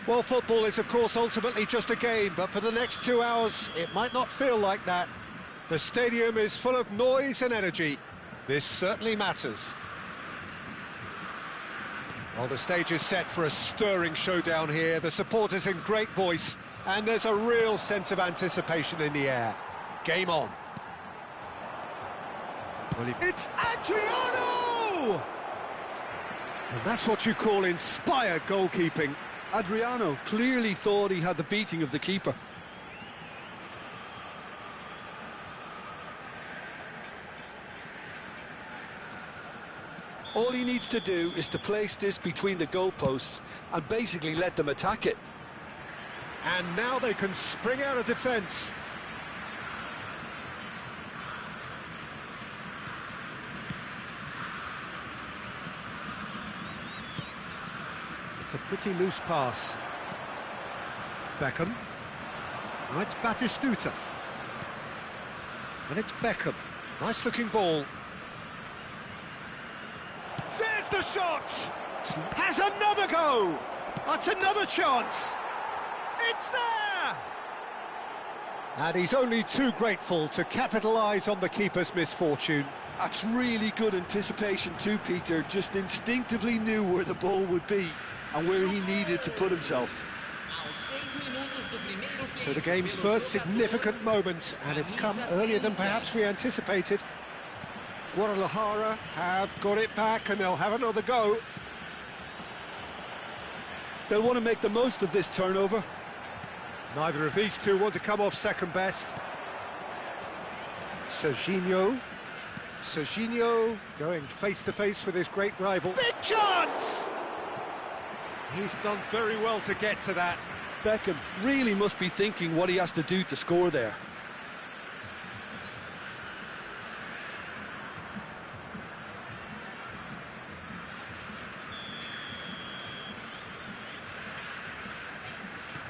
Well, football is, of course, ultimately just a game, but for the next 2 hours, it might not feel like that. The stadium is full of noise and energy. This certainly matters. Well, the stage is set for a stirring showdown here. The supporters in great voice, and there's a real sense of anticipation in the air. Game on. Well, it's Adriano! And that's what you call inspired goalkeeping. Adriano clearly thought he had the beating of the keeper. All he needs to do is to place this between the goalposts and basically let them attack it. And now they can spring out of defence. It's a pretty loose pass. Beckham. Now it's Batistuta. And it's Beckham. Nice looking ball. There's the shot! Has another go! That's another chance! It's there! And he's only too grateful to capitalise on the keeper's misfortune. That's really good anticipation too, Peter. Just instinctively knew where the ball would be and where he needed to put himself. So the game's first significant moment, and it's come earlier than perhaps we anticipated. Guadalajara have got it back, and they'll have another go. They'll want to make the most of this turnover. Neither of these two want to come off second best. Serginho. Serginho going face-to-face with his great rival. Big chance! He's done very well to get to that. Beckham really must be thinking what he has to do to score there.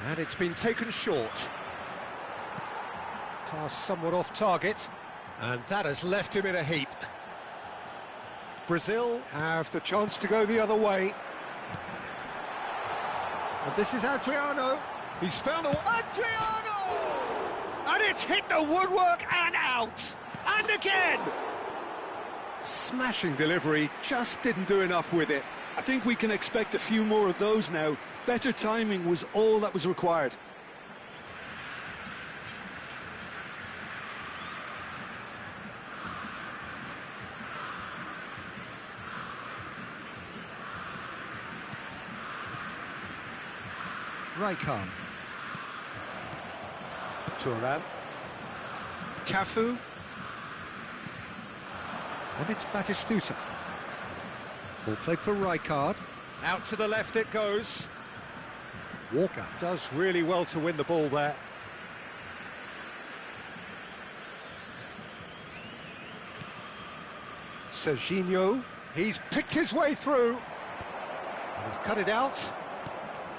And it's been taken short. Pass somewhat off target, and that has left him in a heap. Brazil have the chance to go the other way. And this is Adriano. He's found Adriano! And it's hit the woodwork and out! And again! Smashing delivery, just didn't do enough with it. I think we can expect a few more of those now. Better timing was all that was required. Rijkaard. Thuram. Cafu. And it's Batistuta. Ball played for Rijkaard. Out to the left it goes. Walker does really well to win the ball there. Serginho. He's picked his way through. He's cut it out.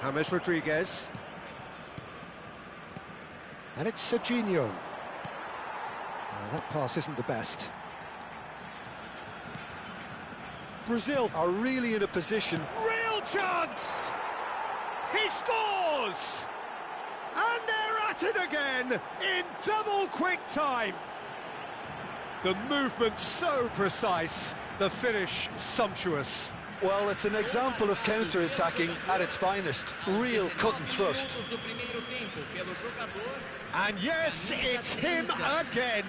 James Rodriguez. And it's Serginho. That pass isn't the best. Brazil are really in a position. Real chance! He scores! And they're at it again in double quick time. The movement so precise, the finish sumptuous. Well, it's an example of counter-attacking at its finest. Real cut and thrust. And yes, it's him again.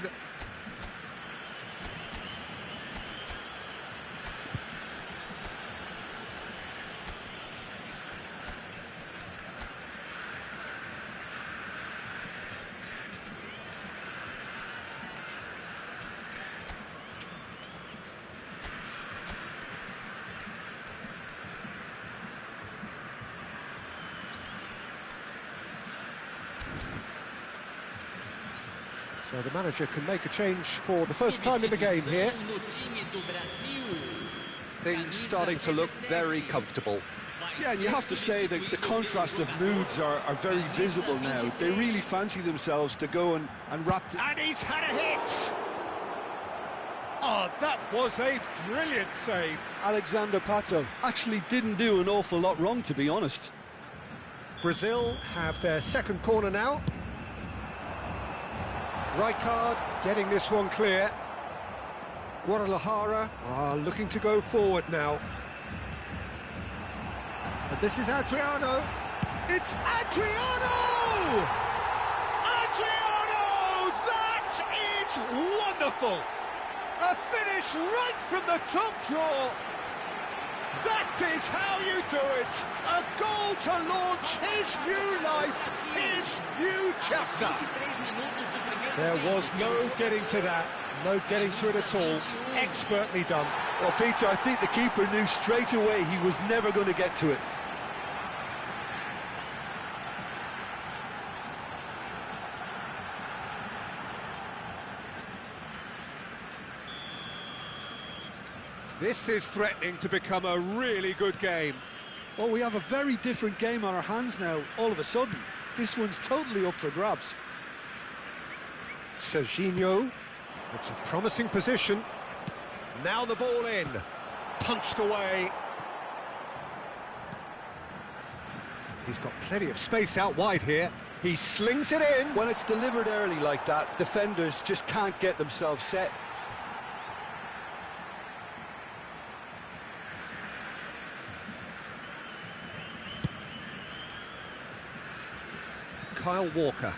So the manager can make a change for the first time in the game here. Things starting to look very comfortable. Yeah, and you have to say that the contrast of moods are very visible now. They really fancy themselves to go and wrap... And he's had a hit! Oh, that was a brilliant save. Alexander Pato actually didn't do an awful lot wrong, to be honest. Brazil have their second corner now. Rijkaard getting this one clear. Guadalajara are looking to go forward now. And this is Adriano. It's Adriano! Adriano! That is wonderful! A finish right from the top draw. That is how you do it. A goal to launch his new life, his new chapter. There was no getting to that, no getting to it at all. Expertly done. Well, Peter, I think the keeper knew straight away he was never going to get to it. This is threatening to become a really good game. Well, we have a very different game on our hands now, all of a sudden. This one's totally up for grabs. Serginho, it's a promising position. Now the ball in, punched away. He's got plenty of space out wide here. He slings it in. When it's delivered early like that, defenders just can't get themselves set. Kyle Walker.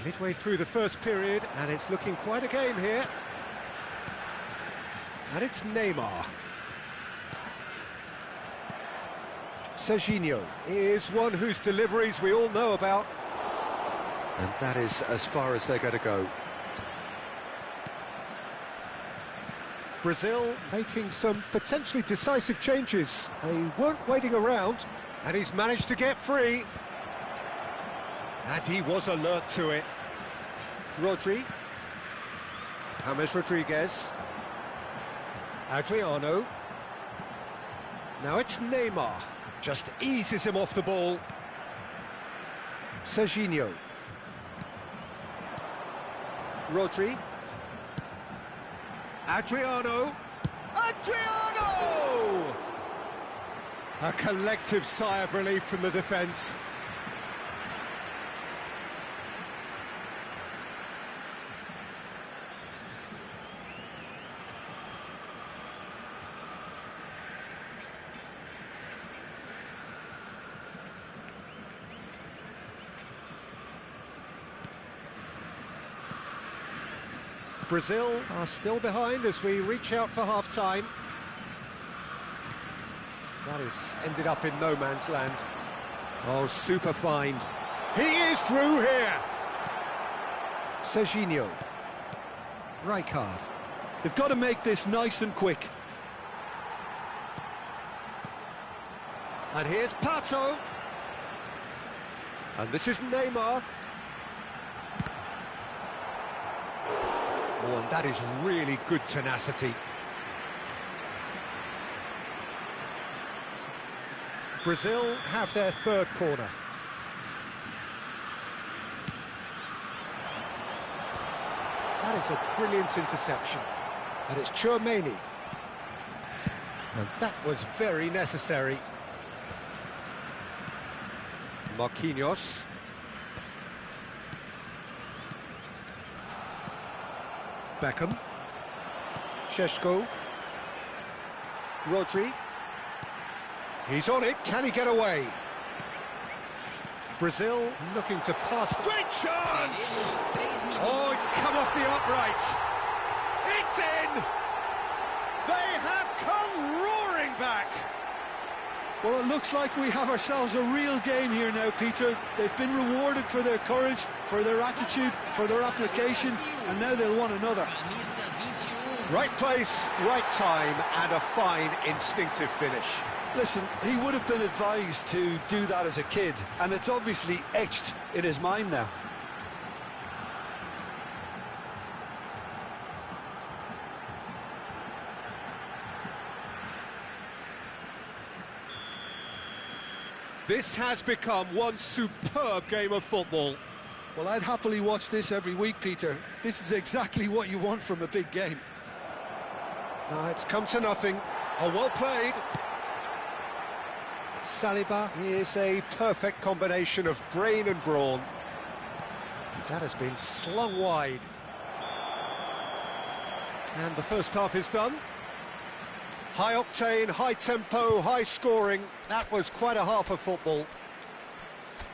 Midway through the first period, and it's looking quite a game here. And it's Neymar. Serginho is one whose deliveries we all know about. And that is as far as they're going to go. Brazil making some potentially decisive changes. They weren't waiting around, and he's managed to get free. And he was alert to it. Rodri. James Rodriguez. Adriano. Now it's Neymar. Just eases him off the ball. Serginho. Rodri. Adriano. Adriano! A collective sigh of relief from the defence. Brazil are still behind as we reach out for half-time. That has ended up in no man's land. Oh, super find. He is through here. Serginho. Rijkaard. They've got to make this nice and quick. And here's Pato. And this is Neymar. Oh, and that is really good tenacity. Brazil have their third corner. That is a brilliant interception. And it's Tchouaméni. And that was very necessary. Marquinhos. Beckham. Šeško. Rodri. He's on it. Can he get away? Brazil looking to pass. Great chance! Oh, it's come off the upright. It's in! They have come roaring back. Well, it looks like we have ourselves a real game here now, Peter. They've been rewarded for their courage, for their attitude, for their application, and now they'll want another. Right place, right time, and a fine instinctive finish. Listen, he would have been advised to do that as a kid, and it's obviously etched in his mind now. This has become one superb game of football. Well, I'd happily watch this every week, Peter. This is exactly what you want from a big game. No, it's come to nothing. Oh, well played. Saliba is a perfect combination of brain and brawn. That has been slung wide. And the first half is done. High octane, high tempo, high scoring. That was quite a half of football.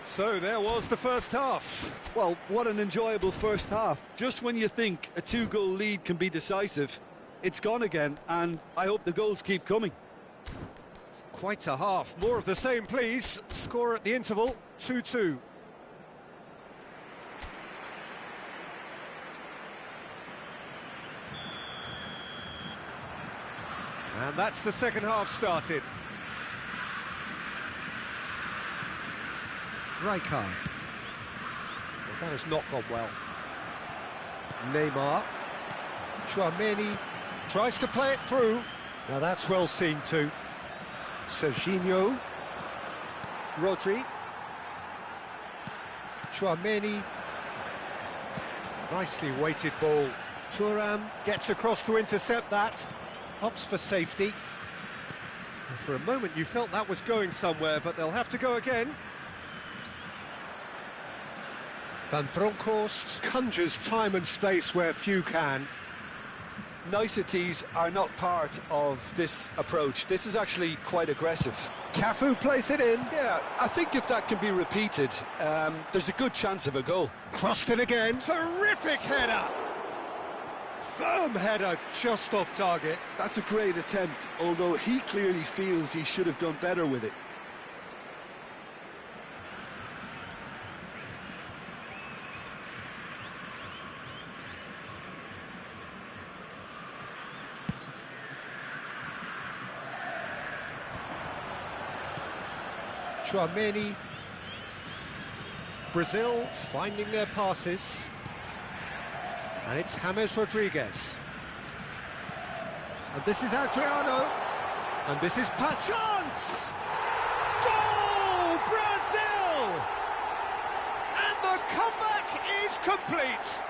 So there was the first half. Well, what an enjoyable first half. Just when you think a two-goal lead can be decisive, it's gone again, and I hope the goals keep coming. Quite a half. More of the same, please. Score at the interval, 2-2. And that's the second half started. Rijkaard. Well, that has not gone well. Neymar. Tchouaméni tries to play it through. Now that's well seen too. Serginho. Rodri. Tchouaméni. Nicely weighted ball. Thuram gets across to intercept that. Opts for safety. For a moment you felt that was going somewhere, but they'll have to go again. Van Bronckhorst conjures time and space where few can. Niceties are not part of this approach. This is actually quite aggressive. Cafu plays it in. Yeah, I think if that can be repeated, there's a good chance of a goal. Crossed it again. Terrific header. Firm header, just off target. That's a great attempt, although he clearly feels he should have done better with it. Tchouaméni. Brazil finding their passes. And it's James Rodriguez. And this is Adriano. And this is Pato. Chance! Goal, Brazil! And the comeback is complete.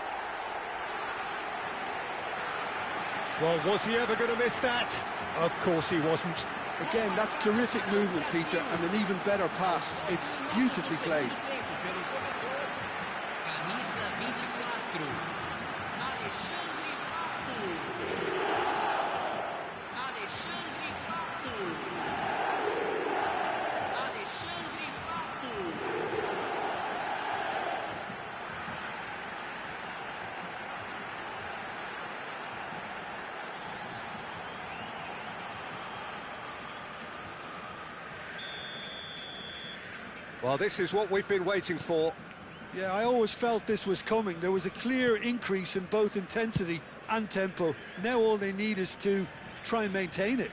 Well, was he ever going to miss that? Of course he wasn't. Again, that's terrific movement, Peter, and an even better pass. It's beautifully played. Well, this is what we've been waiting for. Yeah, I always felt this was coming. There was a clear increase in both intensity and tempo. Now all they need is to try and maintain it.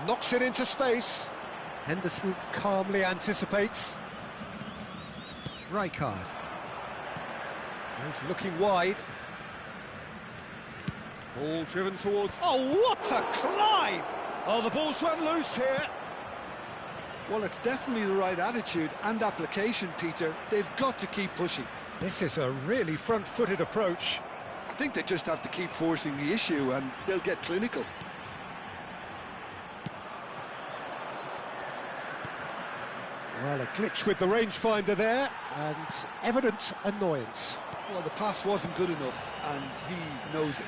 Knocks it into space. Henderson calmly anticipates. Rijkaard. He's looking wide. Ball driven towards... Oh, what a climb! Oh, the ball's run loose here. Well, it's definitely the right attitude and application, Peter. They've got to keep pushing. This is a really front-footed approach. I think they just have to keep forcing the issue and they'll get clinical. Well, a glitch with the rangefinder there, and evident annoyance. Well, the pass wasn't good enough, and he knows it.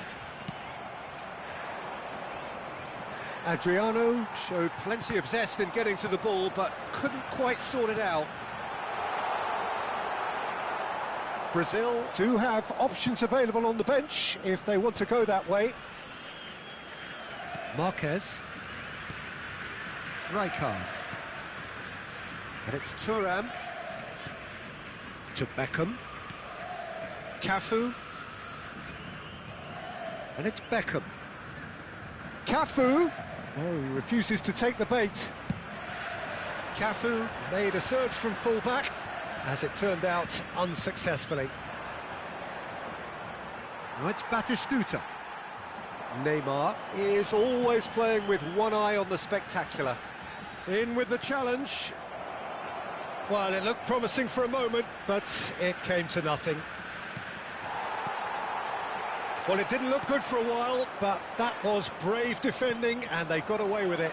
Adriano showed plenty of zest in getting to the ball, but couldn't quite sort it out. Brazil do have options available on the bench if they want to go that way. Marquez. Rijkaard. And it's Thuram. To Beckham. Cafu. And it's Beckham. Cafu. Oh, he refuses to take the bait. Cafu made a surge from full-back, as it turned out unsuccessfully. Now it's Batistuta. Neymar is always playing with one eye on the spectacular. In with the challenge. Well, it looked promising for a moment, but it came to nothing. Well, it didn't look good for a while, but that was brave defending, and they got away with it.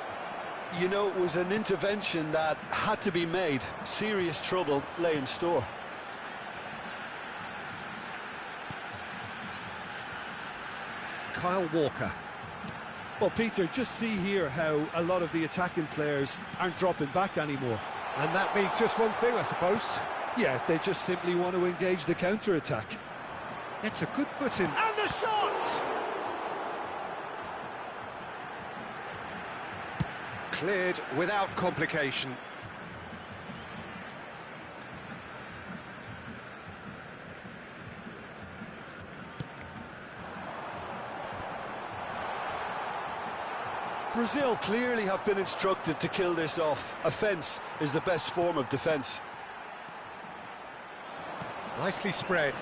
You know, it was an intervention that had to be made. Serious trouble lay in store. Kyle Walker. Well, Peter, just see here how a lot of the attacking players aren't dropping back anymore. And that means just one thing, I suppose. Yeah, they just simply want to engage the counter-attack. It's a good footing. And the shot! Cleared without complication. Brazil clearly have been instructed to kill this off. Offence is the best form of defence. Nicely spread.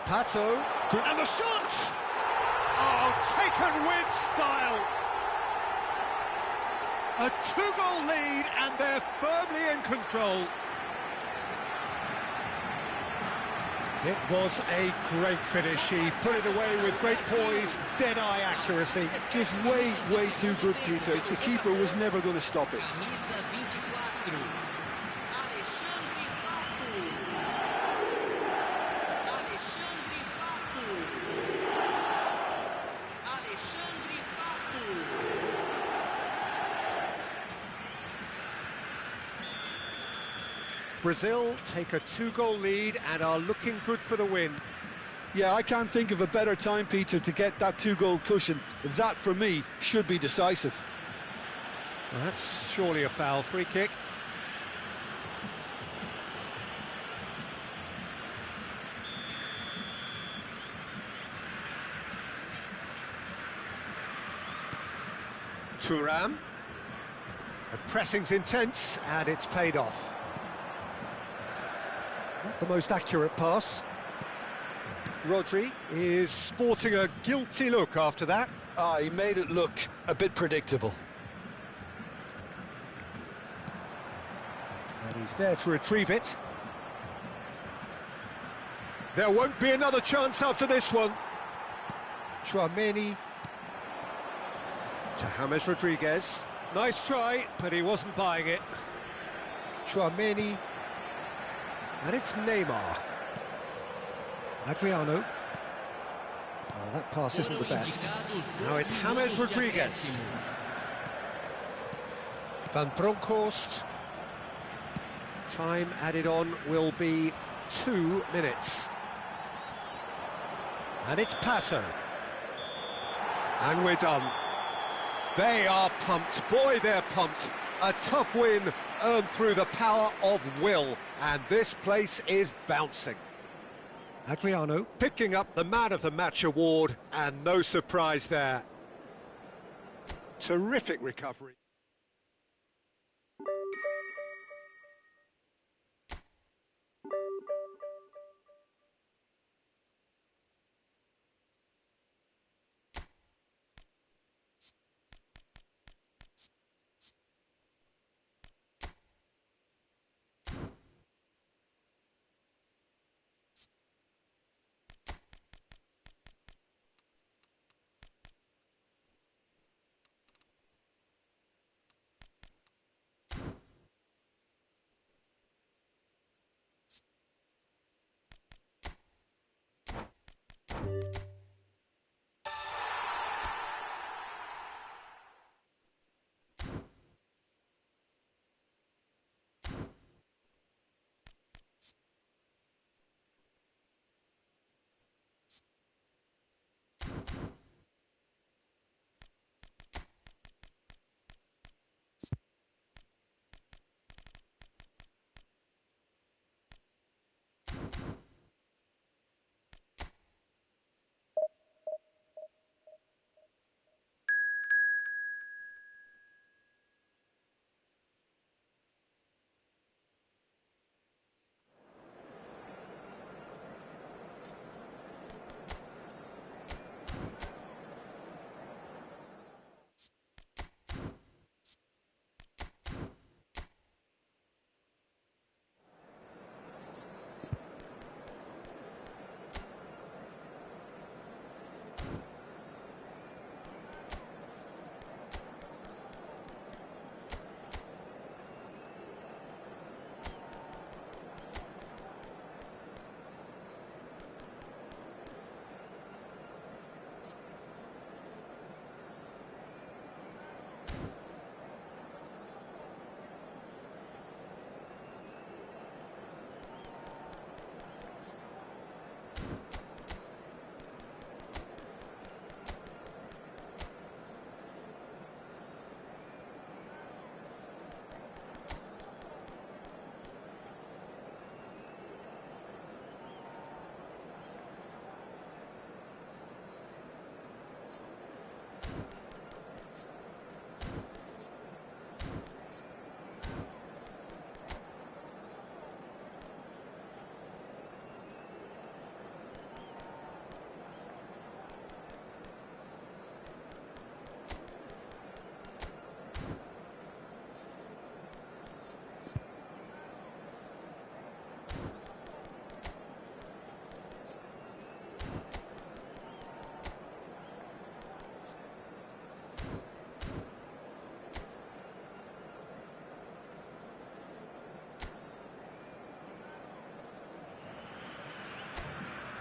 Pato. And the shot! Oh, taken with style! A two-goal lead, and they're firmly in control. It was a great finish. He put it away with great poise, dead-eye accuracy. Just way too good, Peter. The keeper was never going to stop it. Brazil take a two-goal lead and are looking good for the win. Yeah, I can't think of a better time, Peter, to get that two-goal cushion. That, for me, should be decisive. Well, that's surely a foul. Free kick. Thuram. The pressing's intense and it's paid off. Not the most accurate pass. Rodri is sporting a guilty look after that. He made it look a bit predictable. And he's there to retrieve it. There won't be another chance after this one. Tchouaméni to James Rodriguez. Nice try, but he wasn't buying it. Tchouaméni. And it's Neymar. Adriano. Oh, that pass isn't the best. Now it's James Rodriguez. Van Bronckhorst. Time added on will be 2 minutes. And it's Pato. And we're done. They are pumped. Boy, they're pumped. A tough win earned through the power of will. And this place is bouncing. Adriano picking up the Man of the Match award, and no surprise there. Terrific recovery.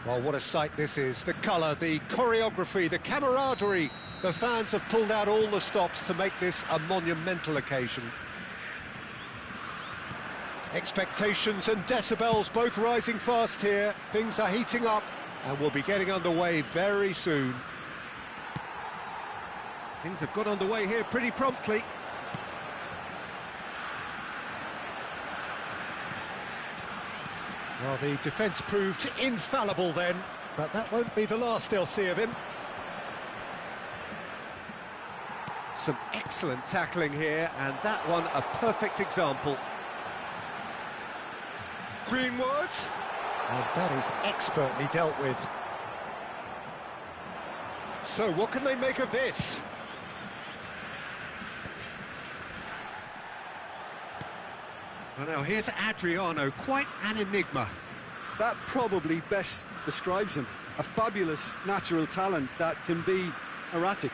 Well, what a sight this is. The colour, the choreography, the camaraderie. The fans have pulled out all the stops to make this a monumental occasion. Expectations and decibels both rising fast here. Things are heating up and we'll be getting underway very soon. Things have got underway here pretty promptly. Well, the defence proved infallible then, but that won't be the last they'll see of him. Some excellent tackling here, and that one a perfect example. Greenwood. And that is expertly dealt with. So what can they make of this? Well, now here's Adriano, quite an enigma. That probably best describes him. A fabulous natural talent that can be erratic.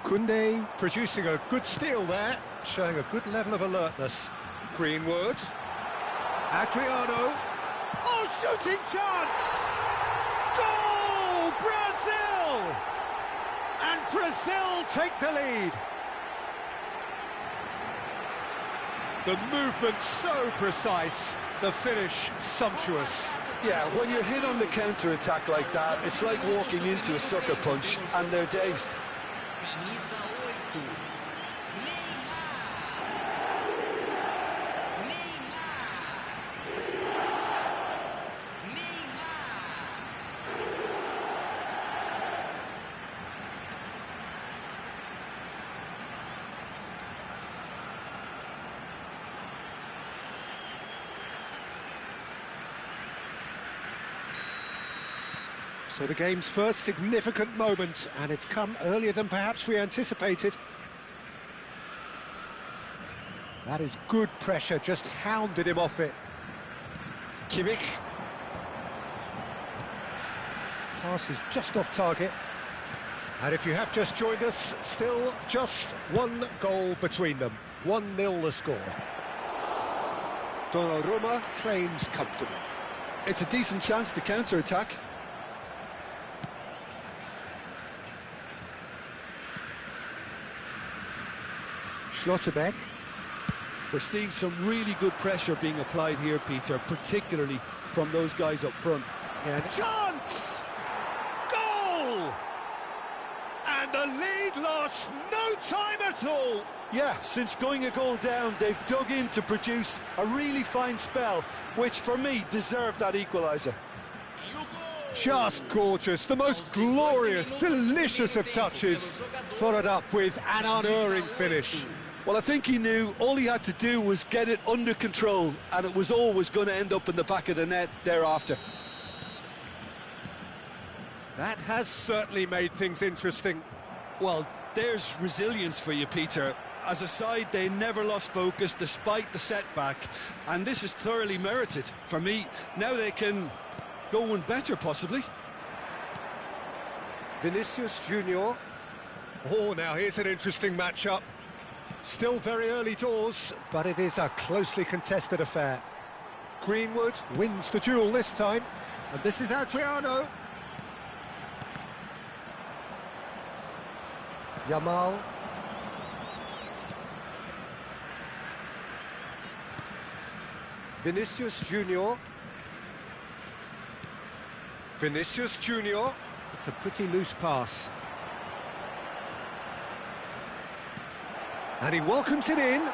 Koundé producing a good steal there, showing a good level of alertness. Greenwood. Adriano. Oh, shooting chance! Goal! Brazil! And Brazil take the lead. The movement so precise, the finish sumptuous. Yeah, when you're hit on the counter-attack like that, it's like walking into a sucker punch and they're dazed. So the game's first significant moment, and it's come earlier than perhaps we anticipated. That is good pressure, just hounded him off it. Kimmich. Pass is just off target. And if you have just joined us, still just one goal between them. 1-0 the score. Donnarumma claims comfortably. It's a decent chance to counter-attack. Schlotterbeck. We're seeing some really good pressure being applied here, Peter, particularly from those guys up front. And chance! Goal! And the lead lost no time at all. Yeah, since going a goal down, they've dug in to produce a really fine spell, which for me deserved that equaliser. Just gorgeous, the most glorious, delicious of touches, followed up with an unerring finish. Well, I think he knew all he had to do was get it under control, and it was always going to end up in the back of the net thereafter. That has certainly made things interesting. Well, there's resilience for you, Peter. as a side, they never lost focus despite the setback, and this is thoroughly merited for me. Now they can go one better, possibly. Vinicius Junior. Oh, now here's an interesting matchup. Still very early doors, but it is a closely contested affair. Greenwood. Wins the duel this time, and this is Adriano. Yamal. Vinicius Junior. Vinicius Junior. It's a pretty loose pass. And he welcomes it in. Well,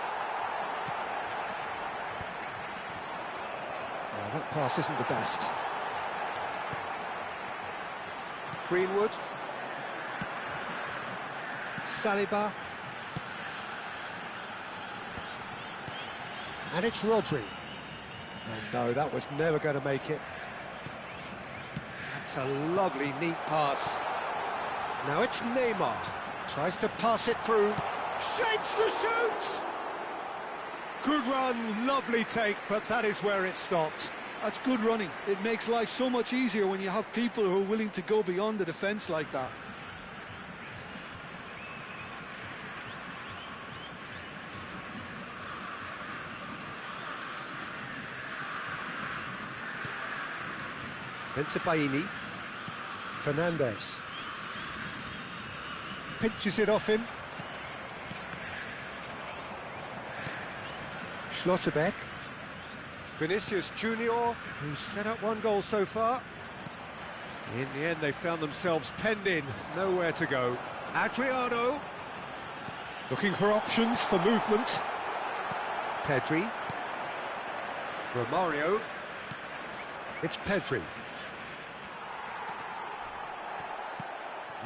that pass isn't the best. Greenwood. Saliba. And it's Rodri. And no, that was never going to make it. That's a lovely, neat pass. Now it's Neymar. Tries to pass it through. Shapes to shoot! Good run, lovely take, but that is where it stopped. That's good running. It makes life so much easier when you have people who are willing to go beyond the defence like that. Benzibaini. Fernandes. Pinches it off him. Schlotterbeck. Vinicius Junior. Who's set up one goal so far. In the end, they found themselves penned in, nowhere to go. Adriano. Looking for options for movement. Pedri. Romario. It's Pedri.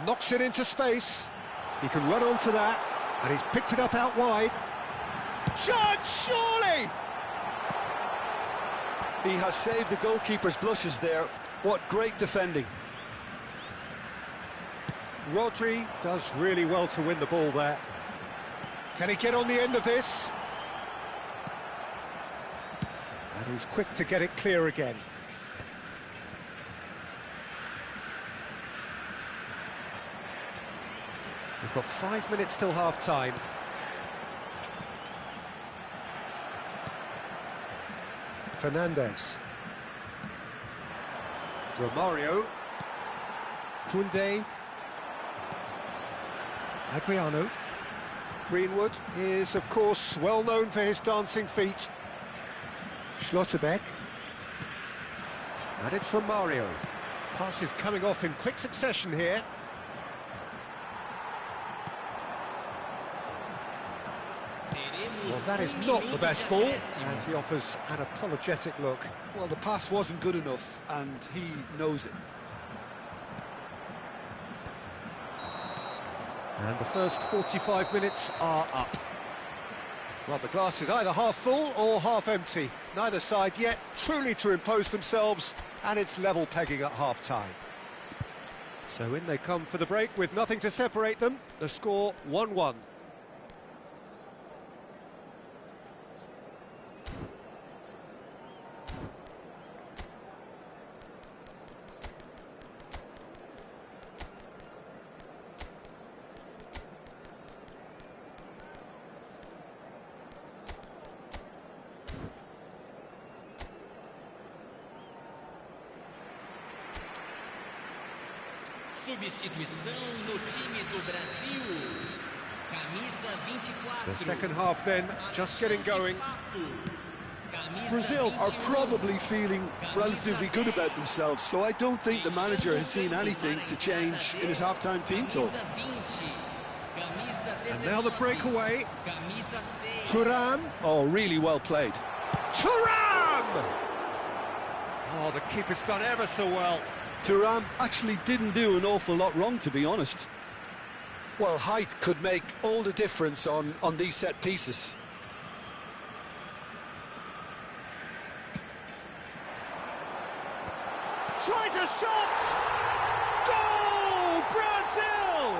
Knocks it into space. He can run onto that, and he's picked it up out wide. Shot, surely! He has saved the goalkeeper's blushes there. What great defending. Rodri does really well to win the ball there. Can he get on the end of this? And he's quick to get it clear again. We've got 5 minutes till half-time. Fernandes. Romario. Koundé. Adriano. Greenwood. Is, of course, well known for his dancing feet. Schlotterbeck. And it's Romario. Passes coming off in quick succession here. Well, that is not the best ball, and he offers an apologetic look. Well, the pass wasn't good enough, and he knows it. And the first 45 minutes are up. Well, the glass is either half full or half empty. Neither side yet truly to impose themselves, and it's level pegging at half-time. So in they come for the break with nothing to separate them. The score 1-1. Substituição no time do Brasil. Camisa 24. The second half then, just getting going. Brazil are probably feeling relatively good about themselves, so I don't think the manager has seen anything to change in his half-time team talk. And now the breakaway. Thuram. Oh, really well played. Thuram! Oh, the keeper's done ever so well. Thuram actually didn't do an awful lot wrong, to be honest. Well, height could make all the difference on these set pieces. Tries a shot! Goal! Brazil!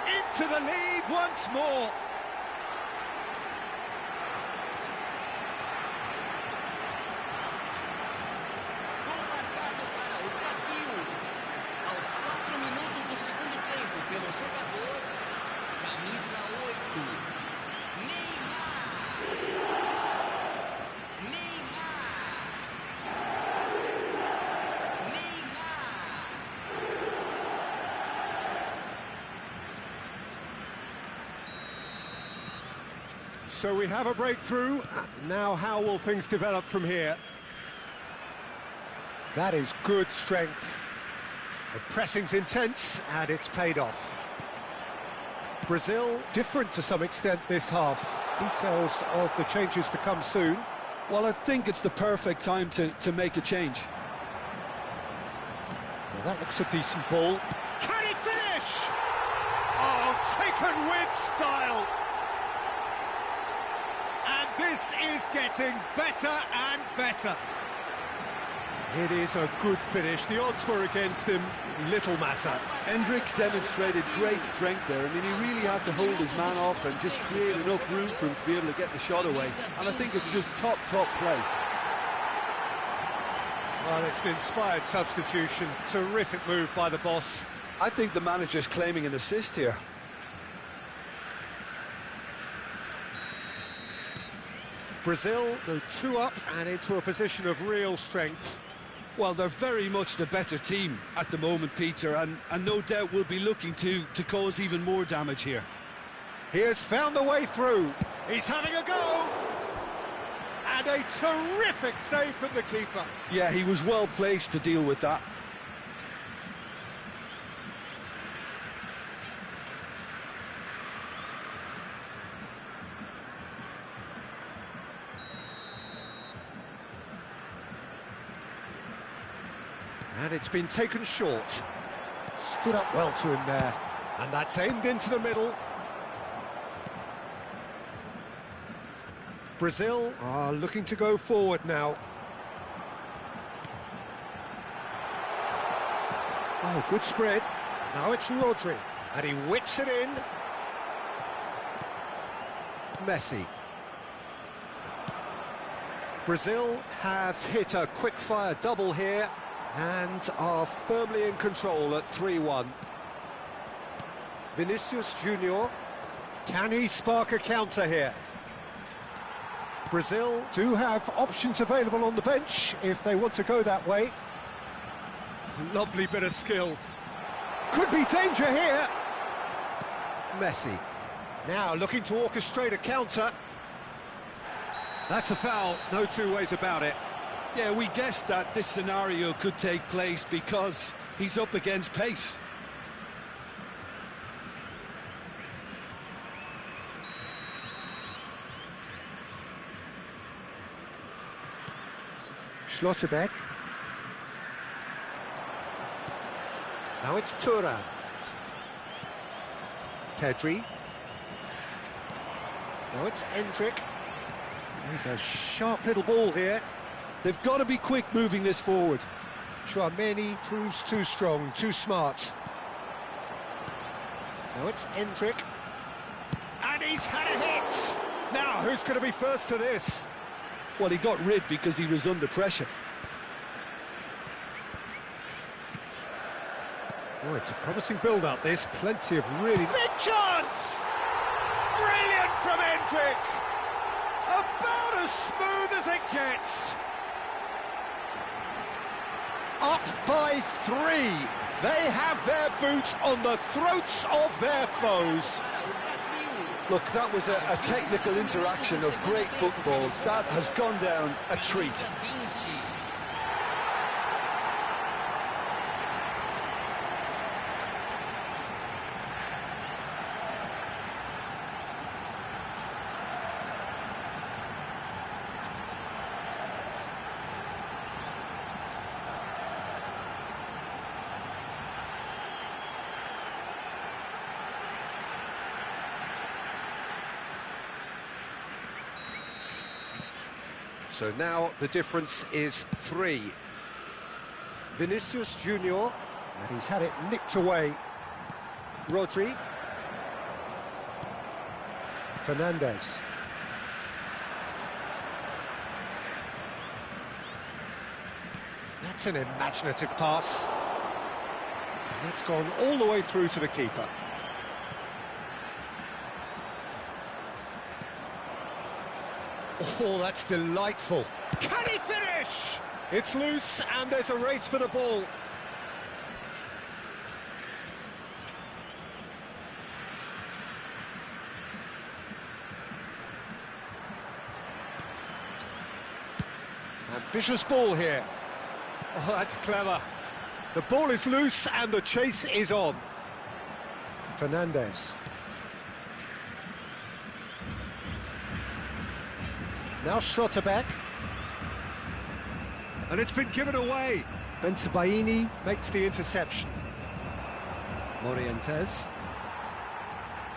Into the lead once more. So we have a breakthrough. Now how will things develop from here? That is good strength. The pressing's intense and it's paid off. Brazil different to some extent this half. Details of the changes to come soon. Well, I think it's the perfect time to make a change. Well, that looks a decent ball. Can he finish? Oh, taken with style. And this is getting better and better. It is a good finish. The odds were against him. Little matter. Hendrick demonstrated great strength there. I mean, he really had to hold his man off and just create enough room for him to be able to get the shot away. And I think it's just top play. Well, it's an inspired substitution. Terrific move by the boss. I think the manager's claiming an assist here. Brazil go 2 up and into a position of real strength. Well, they're very much the better team at the moment, Peter, and no doubt will be looking to cause even more damage here. He has found the way through. He's having a go. And a terrific save from the keeper. Yeah, he was well placed to deal with that. And it's been taken short. Stood up well to him there. And that's aimed into the middle. Brazil are looking to go forward now. Oh, good spread. Now it's Rodri. And he whips it in. Messi. Brazil have hit a quick-fire double here and are firmly in control at 3-1. Vinicius Junior. Can he spark a counter here? Brazil do have options available on the bench if they want to go that way. Lovely bit of skill. Could be danger here. Messi. Now looking to orchestrate a counter. That's a foul, no two ways about it. Yeah, we guessed that this scenario could take place because he's up against pace. Schlotterbeck. Now it's Thuram. Pedri. Now it's Hendrick. There's a sharp little ball here. They've got to be quick moving this forward. Chouameni proves too strong, too smart. Now it's Hendrick. And he's had a hit! Now, who's going to be first to this? Well, he got rid because he was under pressure. Oh, it's a promising build-up, this. Plenty of really... Big chance! Brilliant from Hendrick! About as smooth as it gets. Up by 3. They have their boot on the throats of their foes. Look, that was a technical interaction of great football. That has gone down a treat. So now the difference is 3. Vinicius Junior, and he's had it nicked away. Rodri. Fernandez. That's an imaginative pass. And that's gone all the way through to the keeper. Oh, that's delightful. Can he finish? It's loose and there's a race for the ball. Ambitious ball here. Oh, that's clever. The ball is loose and the chase is on. Fernandez. Now Schlotterbeck. And it's been given away. Bensebaini makes the interception. Morientes.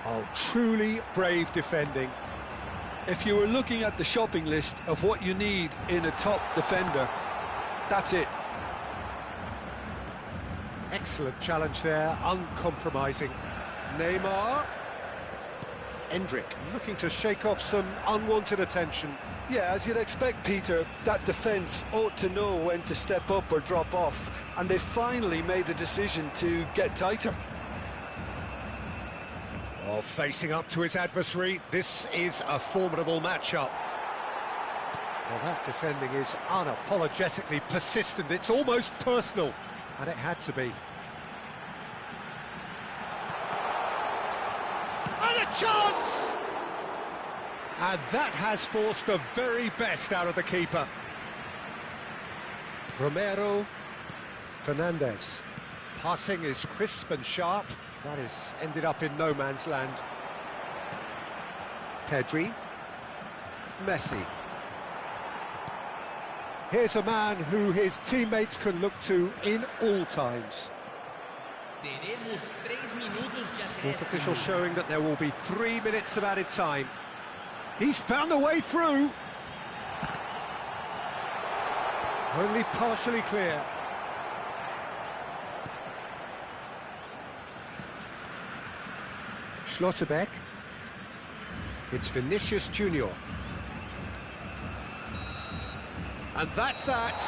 Oh, truly brave defending. If you were looking at the shopping list of what you need in a top defender, that's it. Excellent challenge there, uncompromising. Neymar. Endrick looking to shake off some unwanted attention. Yeah, as you'd expect, Peter, that defence ought to know when to step up or drop off, and they finally made the decision to get tighter. Oh, facing up to his adversary, this is a formidable matchup. Well, that defending is unapologetically persistent, it's almost personal, and it had to be. And a chance! And that has forced the very best out of the keeper. Romero. Fernandez. Passing is crisp and sharp. That has ended up in no man's land. Pedri. Messi. Here's a man who his teammates can look to in all times. Fourth official showing that there will be 3 minutes of added time. He's found a way through. Only partially clear. Schlotterbeck. It's Vinicius Junior. And that's that.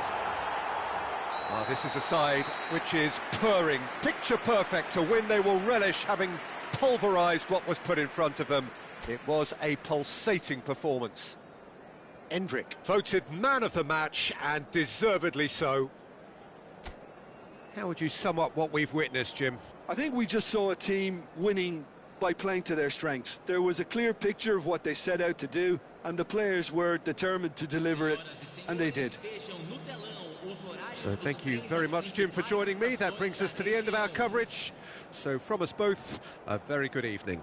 Oh, this is a side which is purring, picture perfect, to win they will relish, having pulverised what was put in front of them. It was a pulsating performance. Endrick voted man of the match, and deservedly so. How would you sum up what we've witnessed, Jim? I think we just saw a team winning by playing to their strengths. There was a clear picture of what they set out to do, and the players were determined to deliver it, and they did. So thank you very much, Jim, for joining me. That brings us to the end of our coverage. So from us both, a very good evening.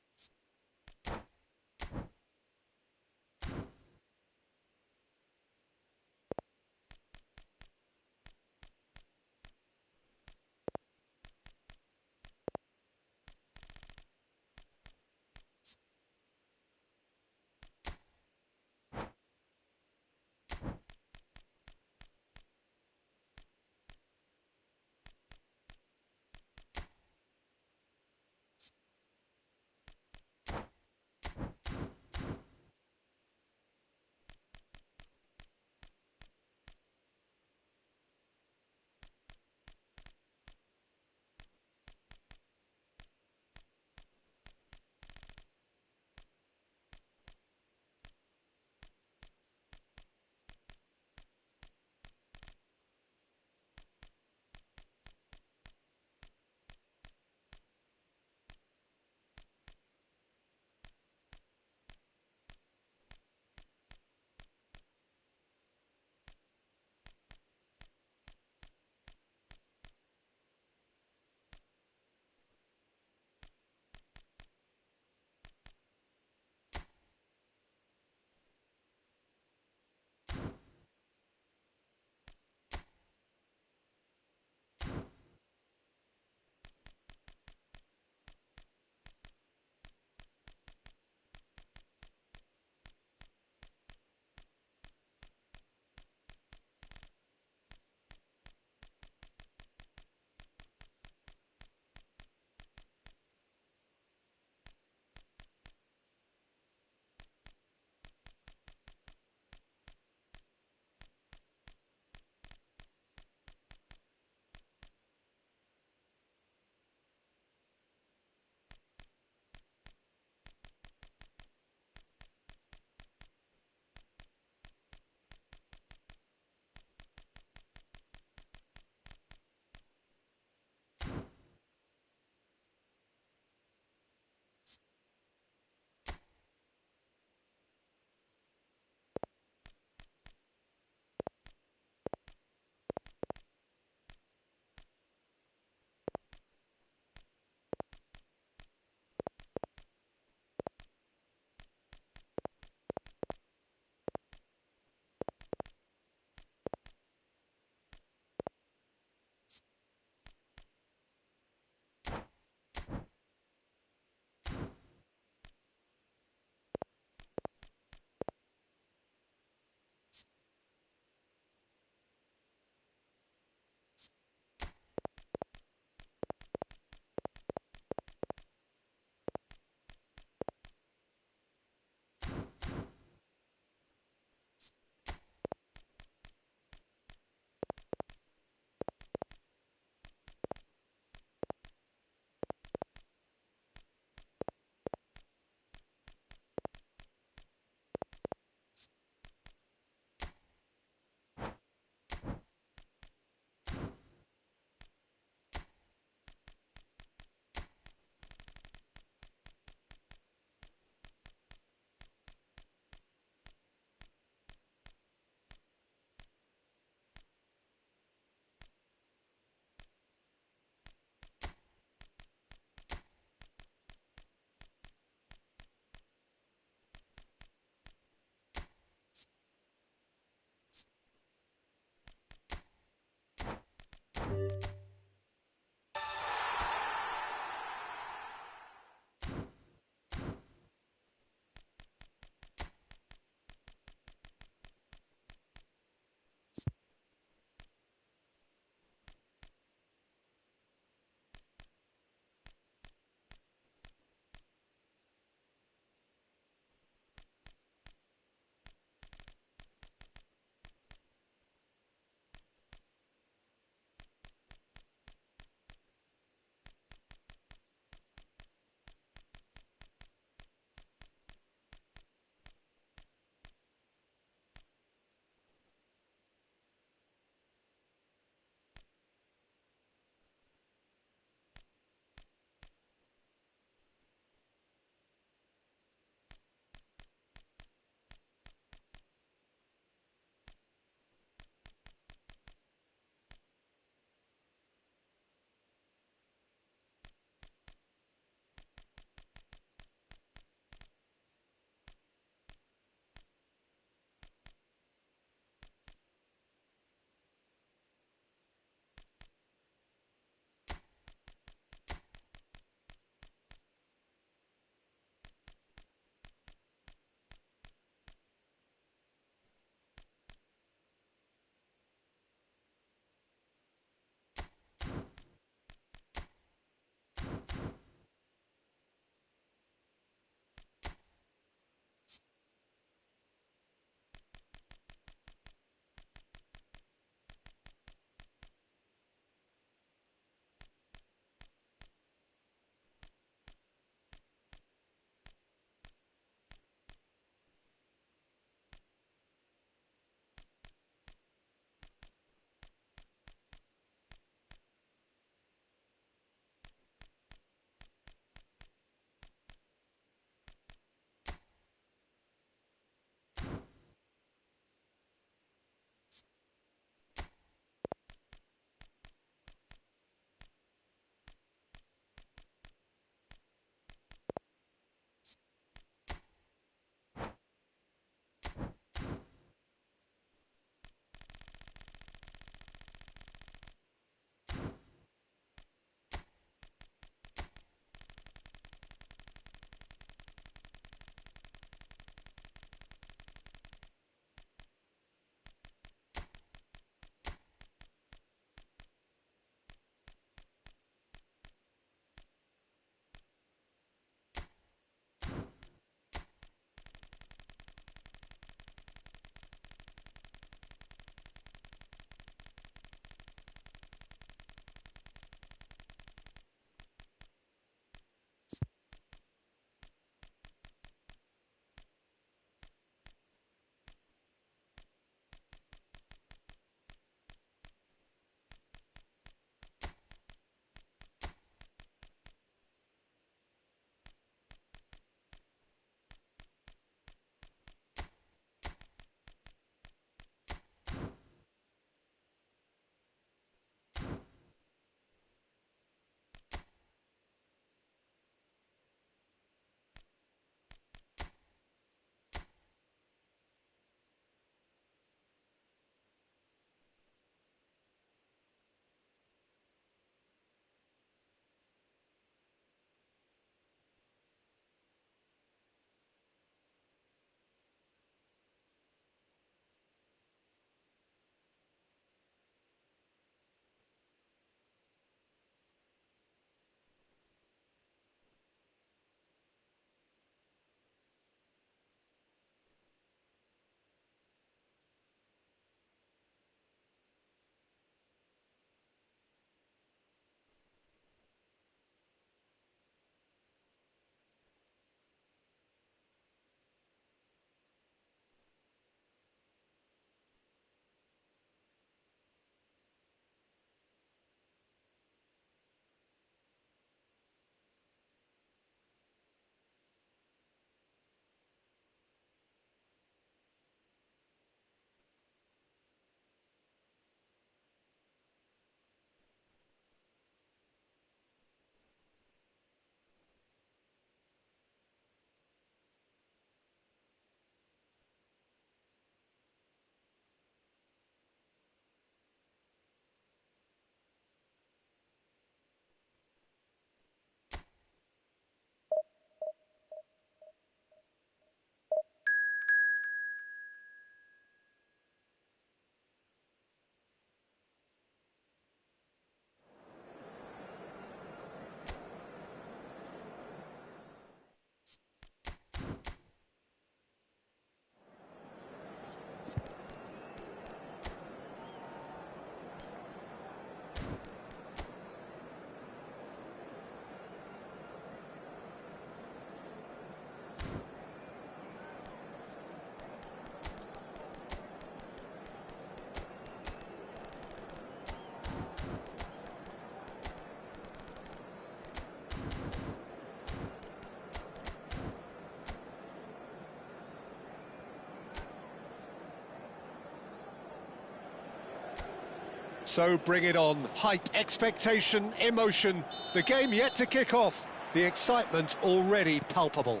So bring it on. Hype, expectation, emotion. The game yet to kick off. The excitement already palpable.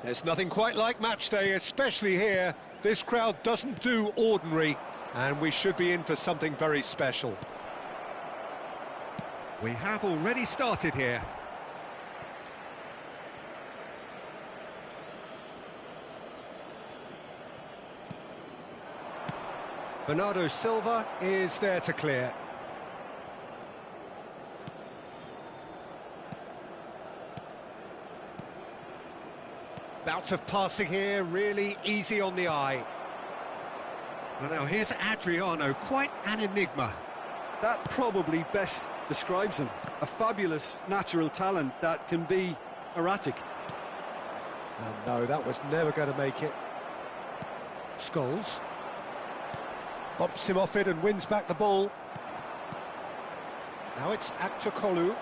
There's nothing quite like match day, especially here. This crowd doesn't do ordinary, and we should be in for something very special. We have already started here. Bernardo Silva is there to clear. Bout of passing here, really easy on the eye. Well, now here's Adriano, quite an enigma. That probably best describes him. A fabulous natural talent that can be erratic. And no, that was never going to make it. Scholes bumps him off it and wins back the ball. Now it's Aktokolu.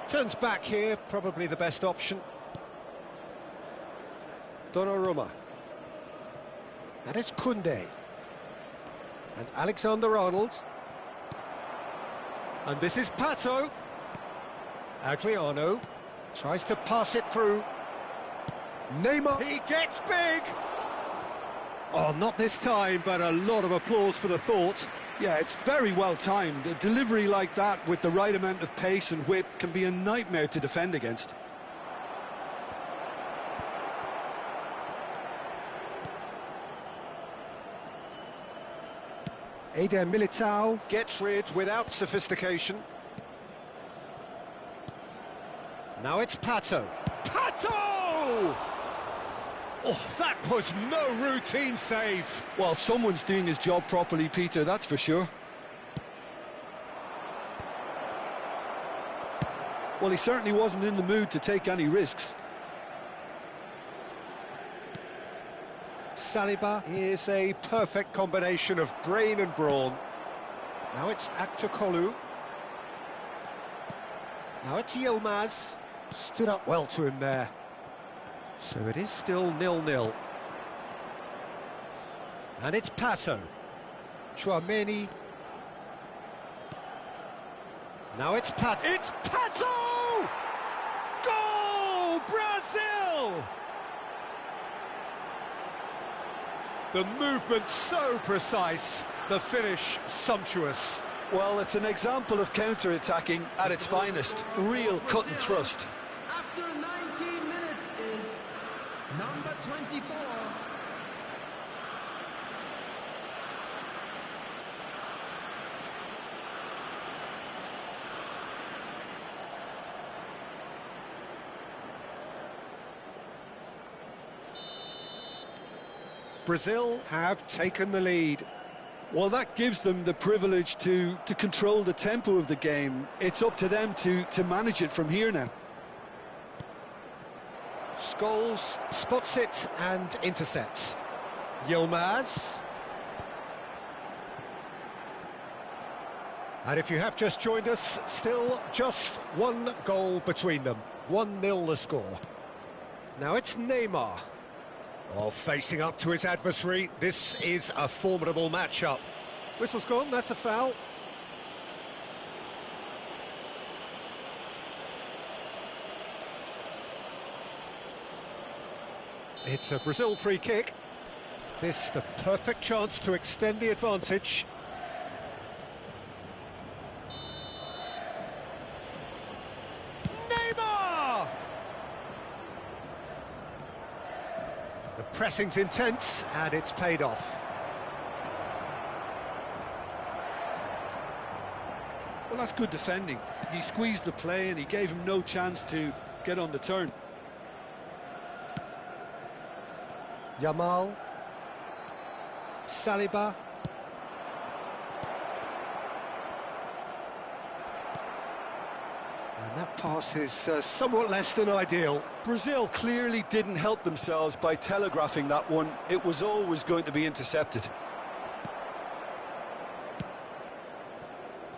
Turns back here, probably the best option. Donnarumma. And it's Koundé. And Alexander-Arnold. And this is Pato. Adriano tries to pass it through. Neymar. He gets big. Oh, not this time, but a lot of applause for the thought. Yeah, it's very well timed. A delivery like that with the right amount of pace and whip can be a nightmare to defend against. Eder Militao gets rid without sophistication. Now it's Pato. Pato! Oh, that was no routine save. Well, someone's doing his job properly, Peter, that's for sure. Well, he certainly wasn't in the mood to take any risks. Saliba is a perfect combination of brain and brawn. Now it's Aktokolu. Now it's Yilmaz. Stood up well to him there. So it is still 0-0. And it's Pato. Chouameni. Now it's Pato. It's Pato! Goal! Brazil! The movement so precise, the finish sumptuous. Well, it's an example of counter-attacking at its finest. Real cut and thrust. After 19 minutes is number 24. Brazil have taken the lead. Well, that gives them the privilege to control the tempo of the game. It's up to them to manage it from here now. Scholes spots it and intercepts. Yilmaz. And if you have just joined us, still just one goal between them. 1-0 the score. Now it's Neymar. Oh, facing up to his adversary, this is a formidable matchup. Whistle's gone, that's a foul. It's a Brazil free kick. This the perfect chance to extend the advantage. Neymar! The pressing's intense, and it's paid off. Well, that's good defending. He squeezed the play and he gave him no chance to get on the turn. Yamal. Saliba. And that pass is somewhat less than ideal. Brazil clearly didn't help themselves by telegraphing that one. It was always going to be intercepted.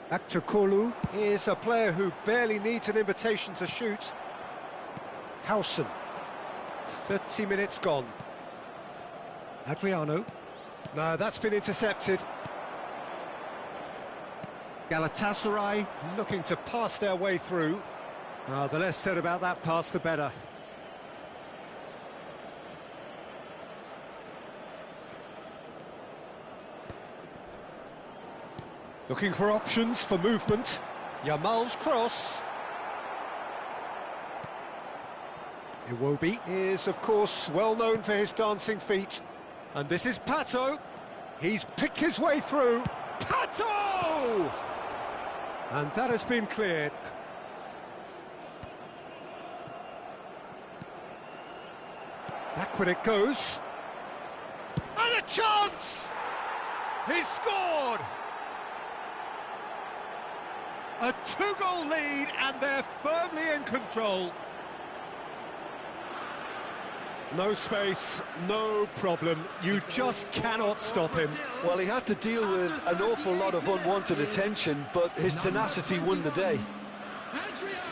Back to Kolu. Here's a player who barely needs an invitation to shoot. Howson. 30 minutes gone. Adriano. No, that's been intercepted. Galatasaray looking to pass their way through. The less said about that pass, the better. Looking for options for movement. Yamal's cross. Iwobi is, of course, well known for his dancing feet. And this is Pato. He's picked his way through. Pato! And that has been cleared. Backward it goes. And a chance! He's scored! A two-goal lead, and they're firmly in control. No space, no problem. You just cannot stop him. Well, he had to deal with an awful lot of unwanted attention, but his tenacity won the day. Adriano.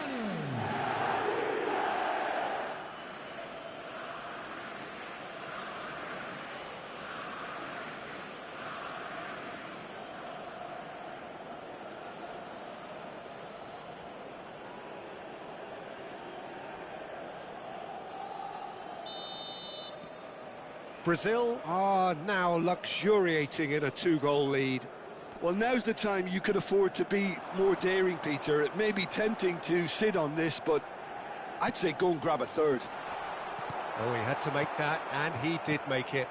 Brazil are now luxuriating in a two-goal lead. Well, now's the time you can afford to be more daring, Peter. It may be tempting to sit on this, but I'd say go and grab a third. Oh, he had to make that, and he did make it.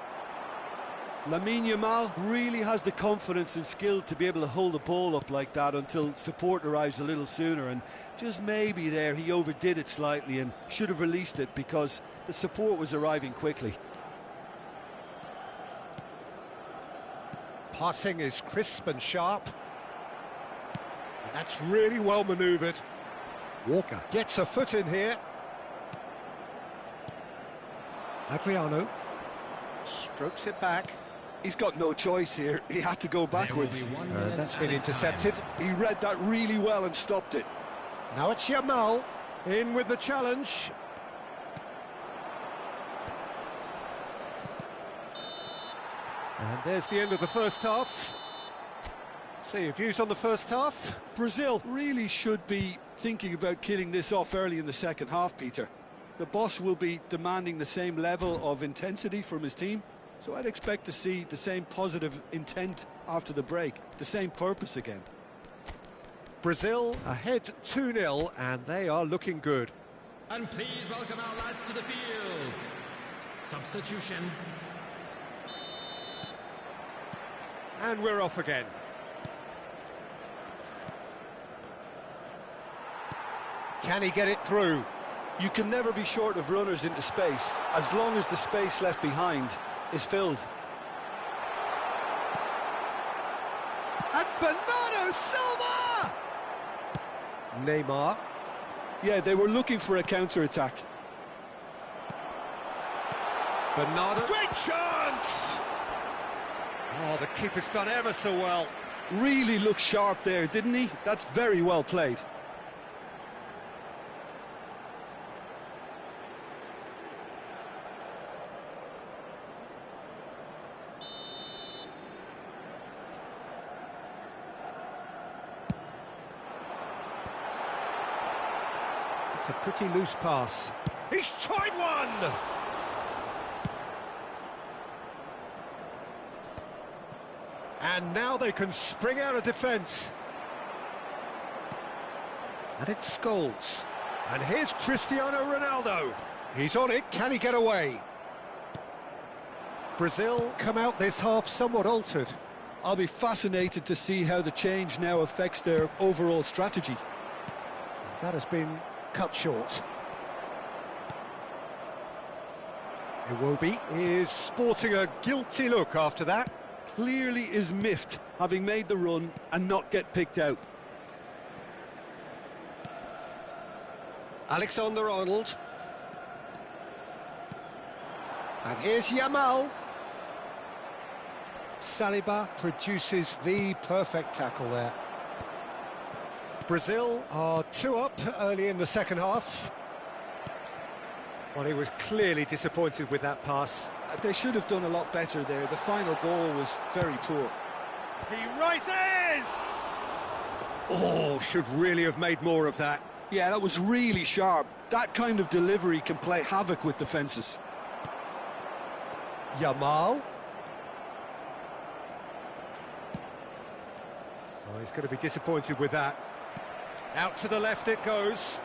Lamine Yamal really has the confidence and skill to be able to hold the ball up like that until support arrives a little sooner, and just maybe there he overdid it slightly and should have released it because the support was arriving quickly. Passing is crisp and sharp. That's really well manoeuvred. Walker gets a foot in here. Adriano strokes it back. He's got no choice here. He had to go backwards. That's been intercepted. He read that really well and stopped it. Now it's Yamal in with the challenge. And there's the end of the first half. See your views on the first half. Brazil really should be thinking about killing this off early in the second half, Peter. The boss will be demanding the same level of intensity from his team, so I'd expect to see the same positive intent after the break, the same purpose again. Brazil ahead 2-0, and they are looking good. And please welcome our lads to the field. Substitution. And we're off again. Can he get it through? You can never be short of runners into space, as long as the space left behind is filled. And Bernardo Silva! Neymar. Yeah, they were looking for a counter-attack. Bernardo. Great chance! Oh, the keeper's done ever so well. Really looked sharp there, didn't he? That's very well played. It's a pretty loose pass. He's tried one! And now they can spring out of defence. And it's Scholes. And here's Cristiano Ronaldo. He's on it, can he get away? Brazil come out this half somewhat altered. I'll be fascinated to see how the change now affects their overall strategy. That has been cut short. Iwobi is sporting a guilty look after that. Clearly is miffed, having made the run and not get picked out. Alexander-Arnold. And here's Yamal. Saliba produces the perfect tackle there. Brazil are 2 up early in the second half. Well, he was clearly disappointed with that pass. They should have done a lot better there. The final ball was very poor. He rises! Oh, should really have made more of that. Yeah, that was really sharp. That kind of delivery can play havoc with defences. Yamal. Oh, he's going to be disappointed with that. Out to the left it goes.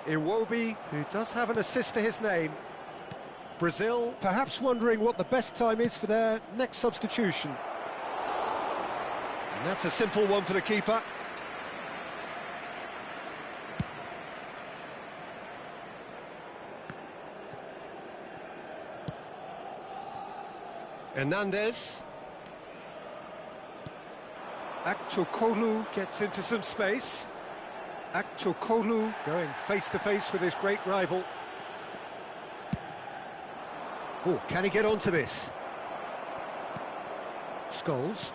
Iwobi, who does have an assist to his name. Brazil, perhaps wondering what the best time is for their next substitution. And that's a simple one for the keeper. Hernandez. Aktokolu gets into some space. Aktokolu going face-to-face with his great rival. Oh, can he get onto this? Scholes.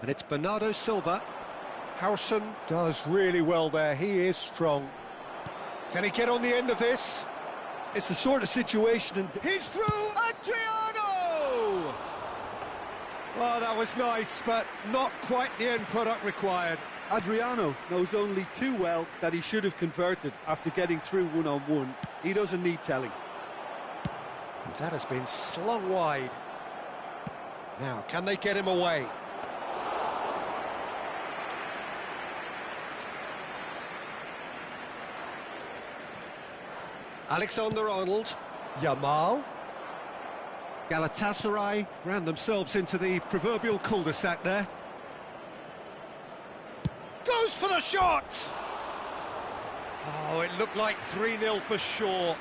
And it's Bernardo Silva. Howson does really well there, he is strong. Can he get on the end of this? It's the sort of situation... And he's through! Adriano! Oh, that was nice, but not quite the end product required. Adriano knows only too well that he should have converted after getting through one-on-one. He doesn't need telling. That has been slung wide. Now, can they get him away? Alexander-Arnold. Yamal. Galatasaray ran themselves into the proverbial cul-de-sac there. Goes for the shot! Oh, it looked like 3-0 for sure.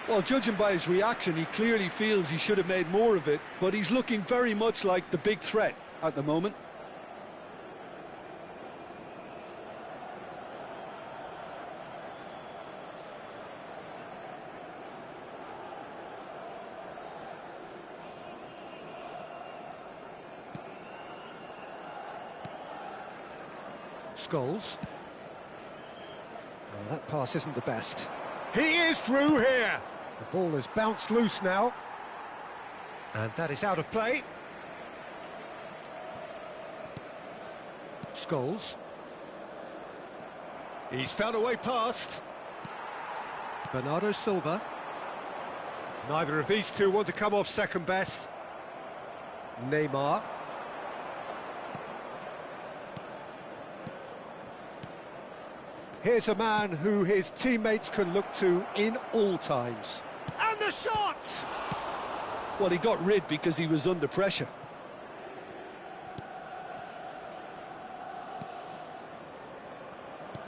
Well, judging by his reaction, he clearly feels he should have made more of it, but he's looking very much like the big threat at the moment. Scholes. Well, that pass isn't the best. He is through here! The ball has bounced loose now. And that is out of play. Scholes. He's found a way past. Bernardo Silva. Neither of these two want to come off second best. Neymar. Here's a man who his teammates can look to in all times. And the shot! Well, he got rid because he was under pressure.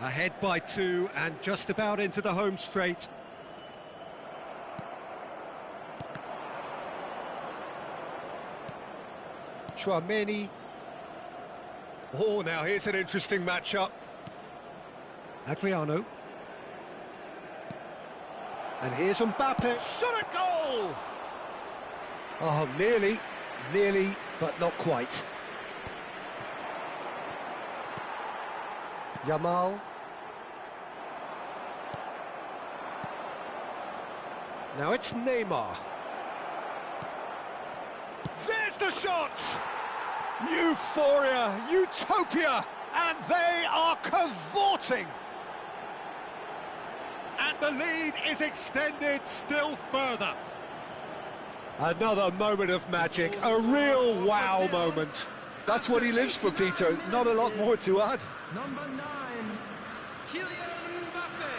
Ahead by 2 and just about into the home straight. Chouameni. Oh, now here's an interesting matchup. Adriano. And here's Mbappe. Shot a goal! Oh, nearly, but not quite. Yamal. Now it's Neymar. There's the shot! Euphoria, utopia, and they are cavorting. And the lead is extended still further. Another moment of magic, a real wow moment. That's what he lives for, Peter. Not a lot more to add. Number 9, Kylian Mbappe.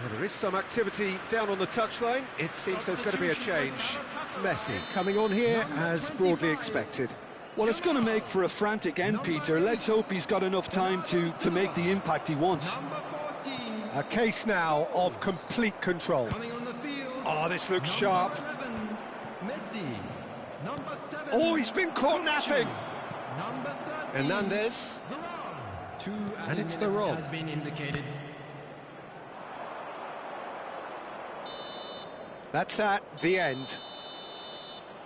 Well, there There is some activity down on the touchline. It seems there's going to be a change. Messi coming on here as broadly expected. Well, it's going to make for a frantic end, Peter. Let's hope he's got enough time to make the impact he wants. A case now of complete control. Oh, this looks sharp. Oh, he's been caught napping. Hernandez. And it's Varane. Has been indicated. That's the end.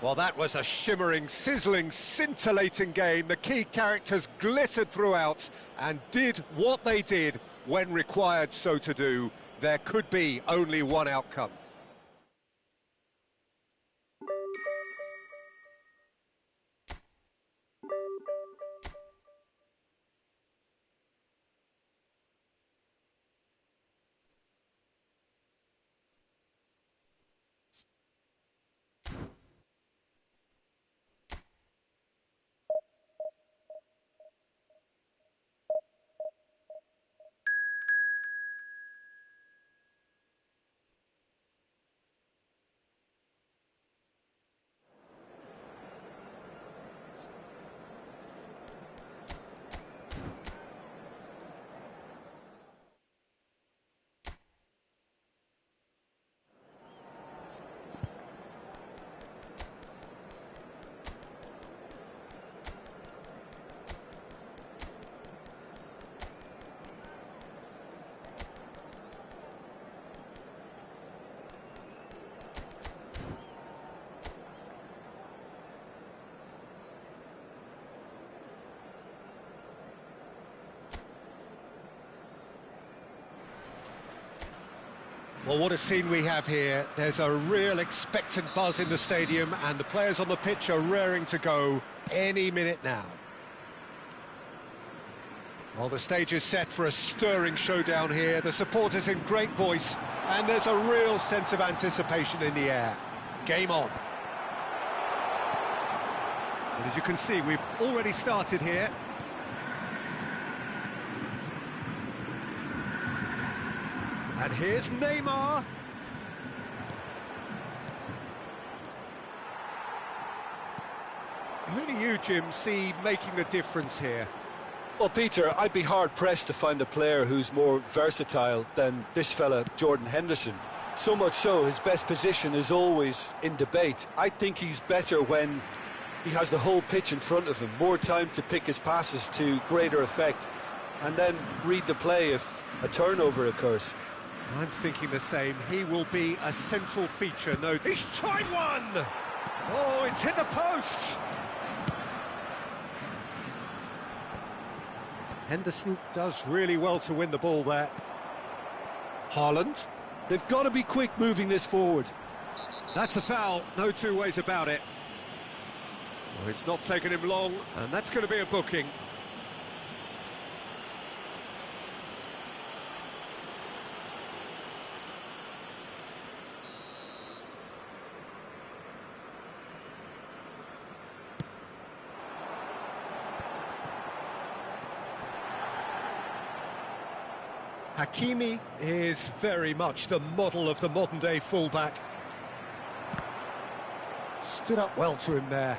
Well, that was a shimmering, sizzling, scintillating game. The key characters glittered throughout and did what they did when required so to do. There could be only one outcome. Well, what a scene we have here. There's a real expectant buzz in the stadium and the players on the pitch are raring to go any minute now. Well, the stage is set for a stirring showdown here. The supporters in great voice and there's a real sense of anticipation in the air. Game on. And as you can see, we've already started here. And here's Neymar. Who do you, Jim, see making the difference here? Well, Peter, I'd be hard-pressed to find a player who's more versatile than this fella, Jordan Henderson. So much so, his best position is always in debate. I think he's better when he has the whole pitch in front of him, more time to pick his passes to greater effect, and then read the play if a turnover occurs. I'm thinking the same. He will be a central feature. No, he's tried one! Oh, it's hit the post! Henderson does really well to win the ball there. Haaland. They've got to be quick moving this forward. That's a foul, no two ways about it. Well, it's not taken him long, and that's going to be a booking. Hakimi is very much the model of the modern-day fullback. Stood up well to him there.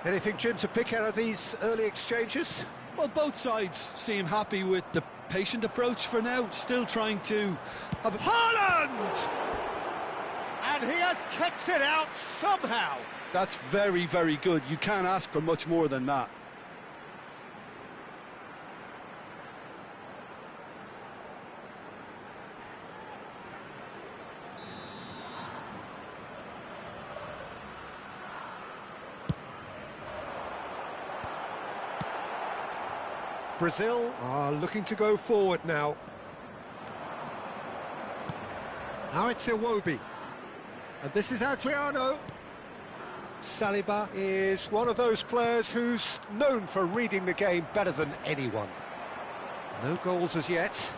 Anything, Jim, to pick out of these early exchanges? Well, both sides seem happy with the patient approach for now, still trying to have Haaland! And he has kept it out somehow. That's very, very good. You can't ask for much more than that. Brazil are looking to go forward now. Now it's Iwobi. And this is Adriano. Saliba is one of those players who's known for reading the game better than anyone. No goals as yet.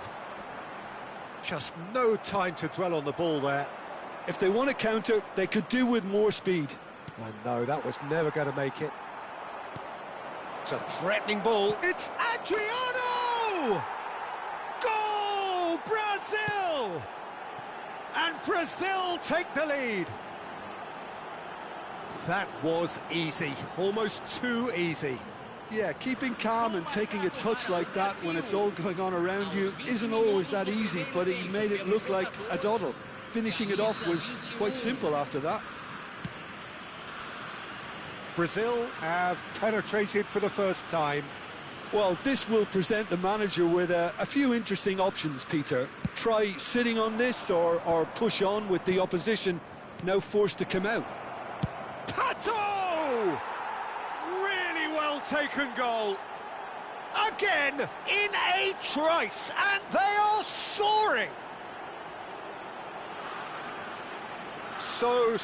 Just no time to dwell on the ball there. If they want to counter, they could do with more speed. And no, that was never going to make it. It's a threatening ball. It's Adriano! Goal, Brazil! And Brazil take the lead. That was easy, almost too easy. Yeah, keeping calm and taking a touch like that when it's all going on around you isn't always that easy, but he made it look like a doddle. Finishing it off was quite simple after that. Brazil have penetrated for the first time. Well, this will present the manager with a few interesting options, Peter. Try sitting on this or push on with the opposition now forced to come out. Pato! Really well taken goal. Again, in a trice, and they are soaring. So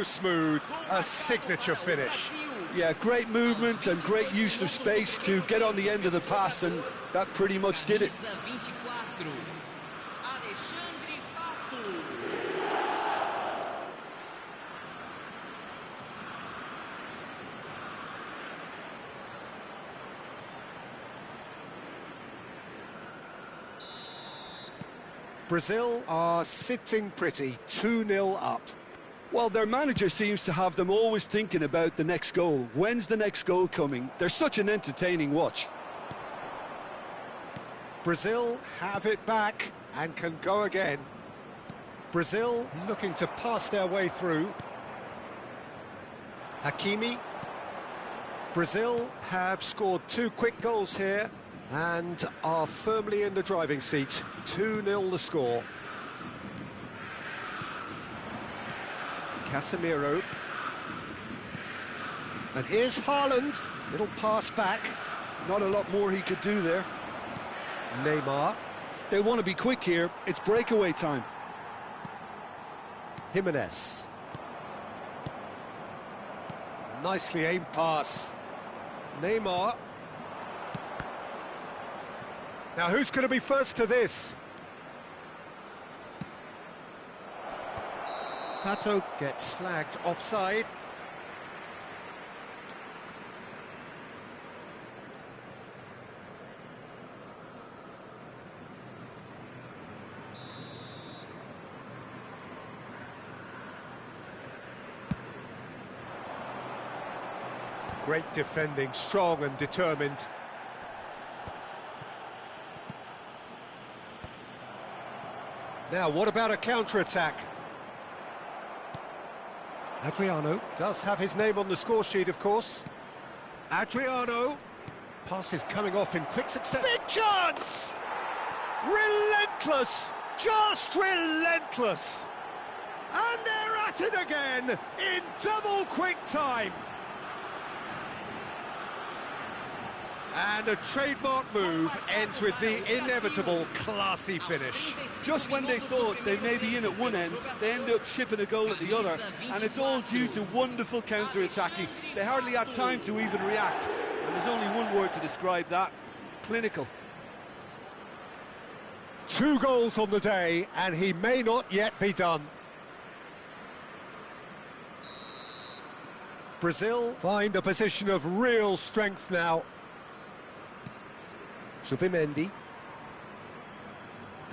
smooth, a signature finish. Yeah, great movement and great use of space to get on the end of the pass, and that pretty much did it. Brazil are sitting pretty, 2-0 up. Well, their manager seems to have them always thinking about the next goal. When's the next goal coming? They're such an entertaining watch. Brazil have it back and can go again. Brazil looking to pass their way through. Hakimi. Brazil have scored 2 quick goals here and are firmly in the driving seat. 2-0 the score. Casemiro. And here's Haaland. Little pass back. Not a lot more he could do there. Neymar. They want to be quick here. It's breakaway time. Jimenez. Nicely aimed pass. Neymar. Now who's going to be first to this? Pato gets flagged offside. Great defending, strong and determined. Now, what about a counter-attack? Adriano does have his name on the score sheet, of course. Adriano. Pass is coming off in quick succession. Big chance! Relentless! Just relentless! And they're at it again in double quick time. And a trademark move ends with the inevitable classy finish. Just when they thought they may be in at one end, they end up shipping a goal at the other, and it's all due to wonderful counter-attacking. They hardly had time to even react, and there's only one word to describe that: clinical. 2 goals on the day, and he may not yet be done. Brazil find a position of real strength now. Zubimendi.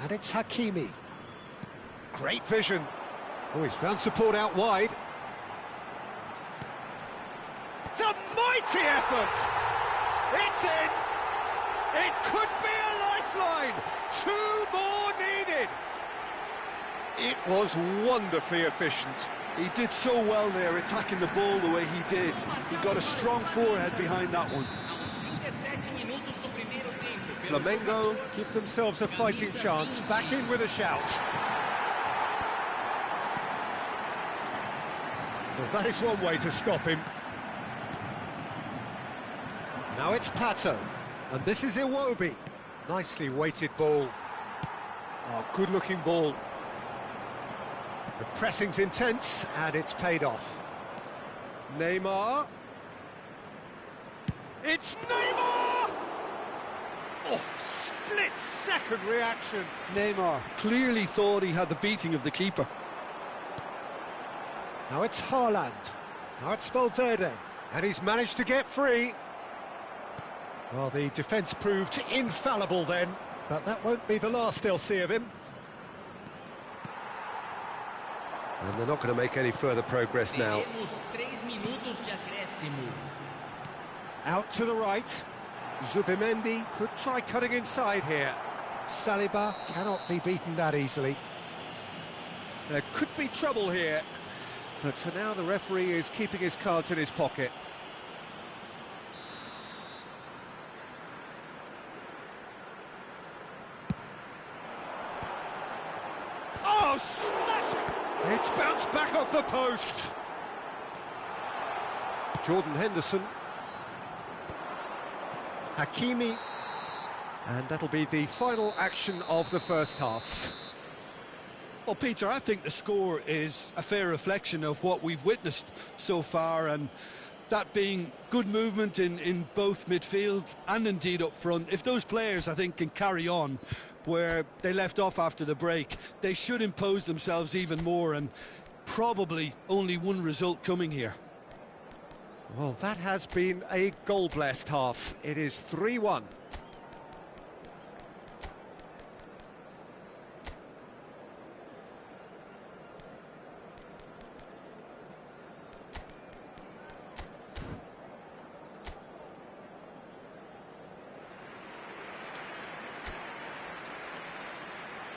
And it's Hakimi. Great vision. Oh, he's found support out wide. It's a mighty effort! It's in! It could be a lifeline! 2 more needed! It was wonderfully efficient. He did so well there, attacking the ball the way he did. He got a strong forehead behind that one. Flamengo give themselves a fighting chance, back in with a shout. Well, that is one way to stop him. Now it's Pato, and this is Iwobi. Nicely weighted ball. Oh, good-looking ball. The pressing's intense, and it's paid off. Neymar. It's Neymar! Oh, split-second reaction. Neymar clearly thought he had the beating of the keeper. Now it's Haaland. Now it's Valverde. And he's managed to get free. Well, the defence proved infallible then, but that won't be the last they'll see of him. And they're not going to make any further progress now. Teremos 3 minutos de acréscimo. Out to the right. Zubimendi could try cutting inside here. Saliba cannot be beaten that easily. There could be trouble here, but for now the referee is keeping his cards in his pocket. Oh, smashing! It's bounced back off the post. Jordan Henderson. Hakimi. And that'll be the final action of the first half. Well, Peter, I think the score is a fair reflection of what we've witnessed so far, and that being good movement in both midfield and indeed up front. If those players, I think, can carry on where they left off after the break, they should impose themselves even more, and probably only one result coming here. Well, that has been a goal-blessed half. It is 3-1.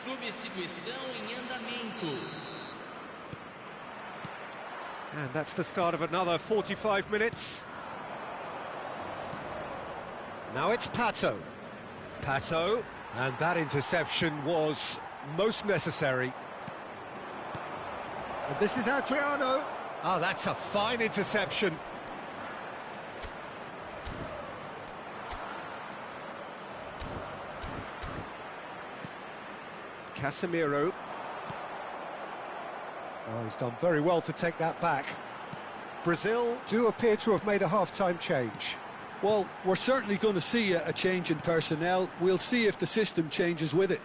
Substituição em andamento. And that's the start of another 45 minutes. Now it's Pato. Pato. And that interception was most necessary. And this is Adriano. Oh, that's a fine interception. Casemiro. Oh, he's done very well to take that back. Brazil do appear to have made a half-time change. Well, we're certainly going to see a change in personnel. We'll see if the system changes with it.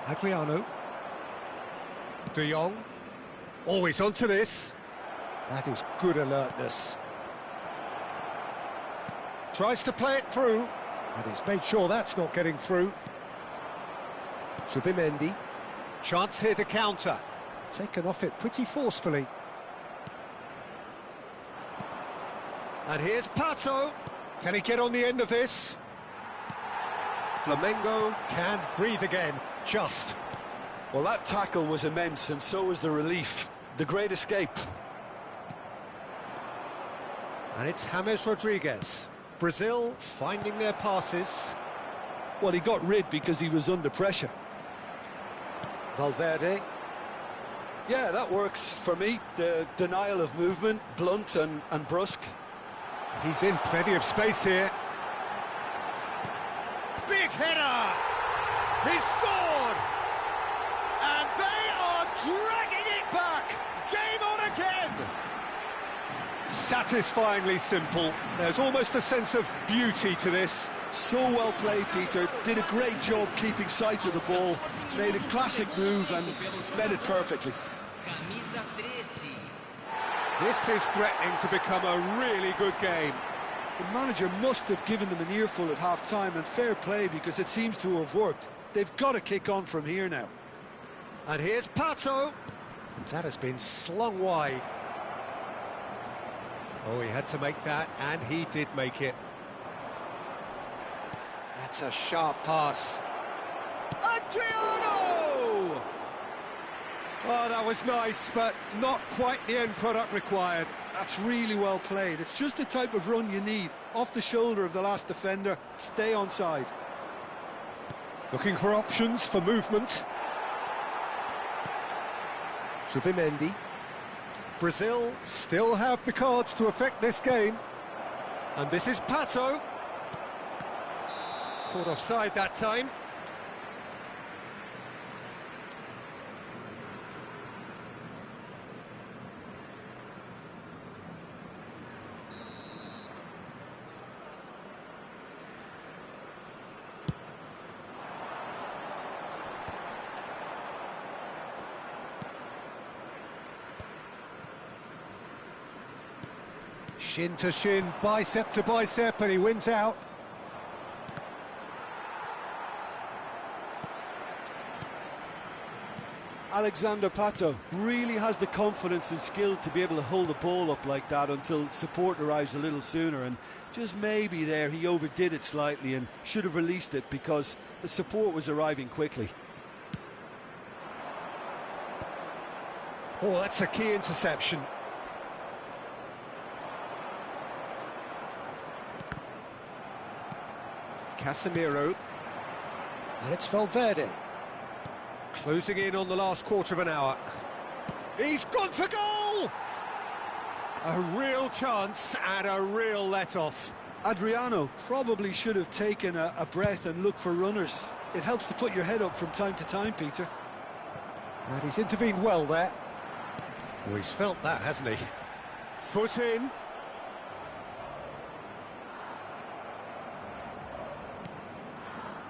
Adriano. De Jong. Always onto this. That is good alertness. Tries to play it through. And he's made sure that's not getting through. Zubimendi. Chance here to counter. Taken off it pretty forcefully. And here's Pato. Can he get on the end of this? Flamengo can breathe again. Just. Well, that tackle was immense, and so was the relief. The great escape. And it's James Rodriguez. Brazil finding their passes. Well, he got rid because he was under pressure. Valverde. Yeah, that works for me. The denial of movement, blunt and brusque. He's in plenty of space here. Big header! He scored! And they are dragging it back! Game on again! Satisfyingly simple. There's almost a sense of beauty to this. So well played, Peter. Did a great job keeping sight of the ball. Made a classic move and met it perfectly. Camisa 13. This is threatening to become a really good game. The manager must have given them an earful at half-time, and fair play, because it seems to have worked. They've got to kick on from here now. And here's Pato. And that has been slung wide. Oh, he had to make that, and he did make it. That's a sharp pass. Adriano! Oh, that was nice, but not quite the end product required. That's really well played. It's just the type of run you need. Off the shoulder of the last defender, stay onside. Looking for options for movement. Zubimendi. Brazil still have the cards to affect this game. And this is Pato. Caught offside that time. Shin to shin, bicep to bicep, and he wins out. Alexander Pato really has the confidence and skill to be able to hold the ball up like that until support arrives a little sooner, and just maybe there he overdid it slightly and should have released it because the support was arriving quickly. Oh, that's a key interception. Casemiro. And it's Valverde. Closing in on the last quarter of an hour. He's gone for goal! A real chance and a real let-off. Adriano probably should have taken a breath and looked for runners. It helps to put your head up from time to time, Peter. And he's intervened well there. Oh, he's felt that, hasn't he? Foot in.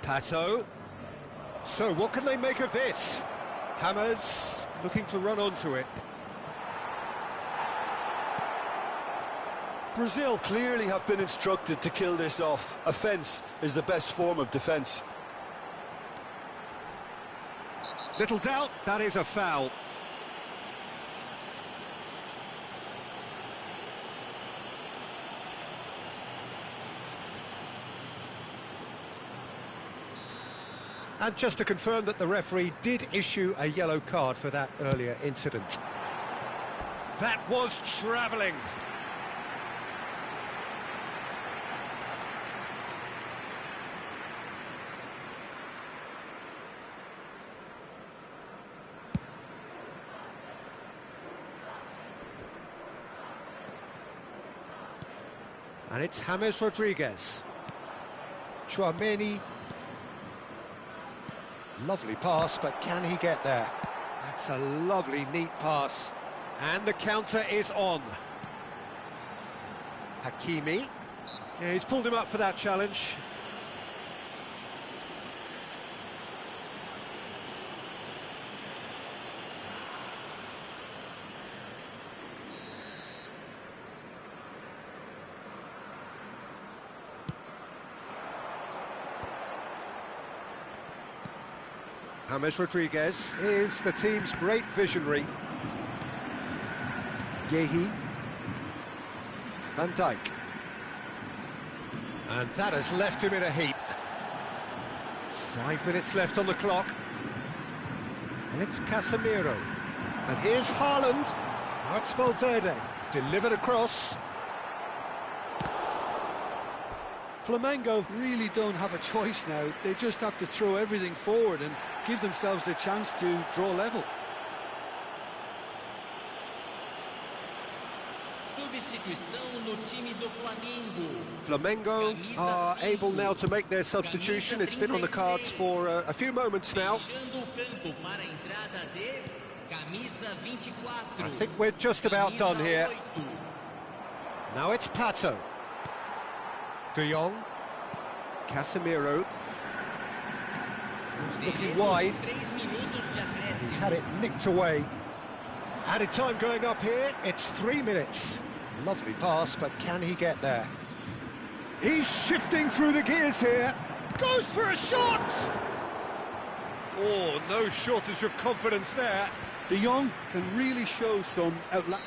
Pato. So what can they make of this? Hammers looking to run onto it. Brazil clearly have been instructed to kill this off. Offence is the best form of defence. Little doubt, that is a foul. And just to confirm that the referee did issue a yellow card for that earlier incident. That was travelling. And it's James Rodriguez. Chouameni. Lovely pass, but can he get there? That's a lovely, neat pass. And the counter is on. Hakimi. Yeah, he's pulled him up for that challenge. James Rodriguez is the team's great visionary. Yehi. Van Dijk. And that has left him in a heap. 5 minutes left on the clock. And it's Casemiro. And here's Haaland. Now it's Valverde. Delivered across. Flamengo really don't have a choice now. They just have to throw everything forward and give themselves a chance to draw level. Flamengo are able now to make their substitution. It's been on the cards for a few moments now. I think we're just about done here. Now it's Pato. De Jong. Casemiro. He's looking wide. He's had it nicked away. Added time going up here. It's 3 minutes. Lovely pass, but can he get there? He's shifting through the gears here. Goes for a shot! Oh, no shortage of confidence there. De Jong can really show some outlet.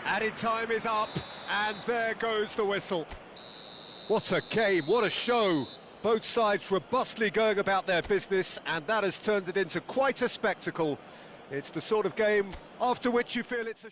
Added time is up, and there goes the whistle. What a game, what a show. Both sides robustly going about their business, and that has turned it into quite a spectacle. It's the sort of game after which you feel it's a...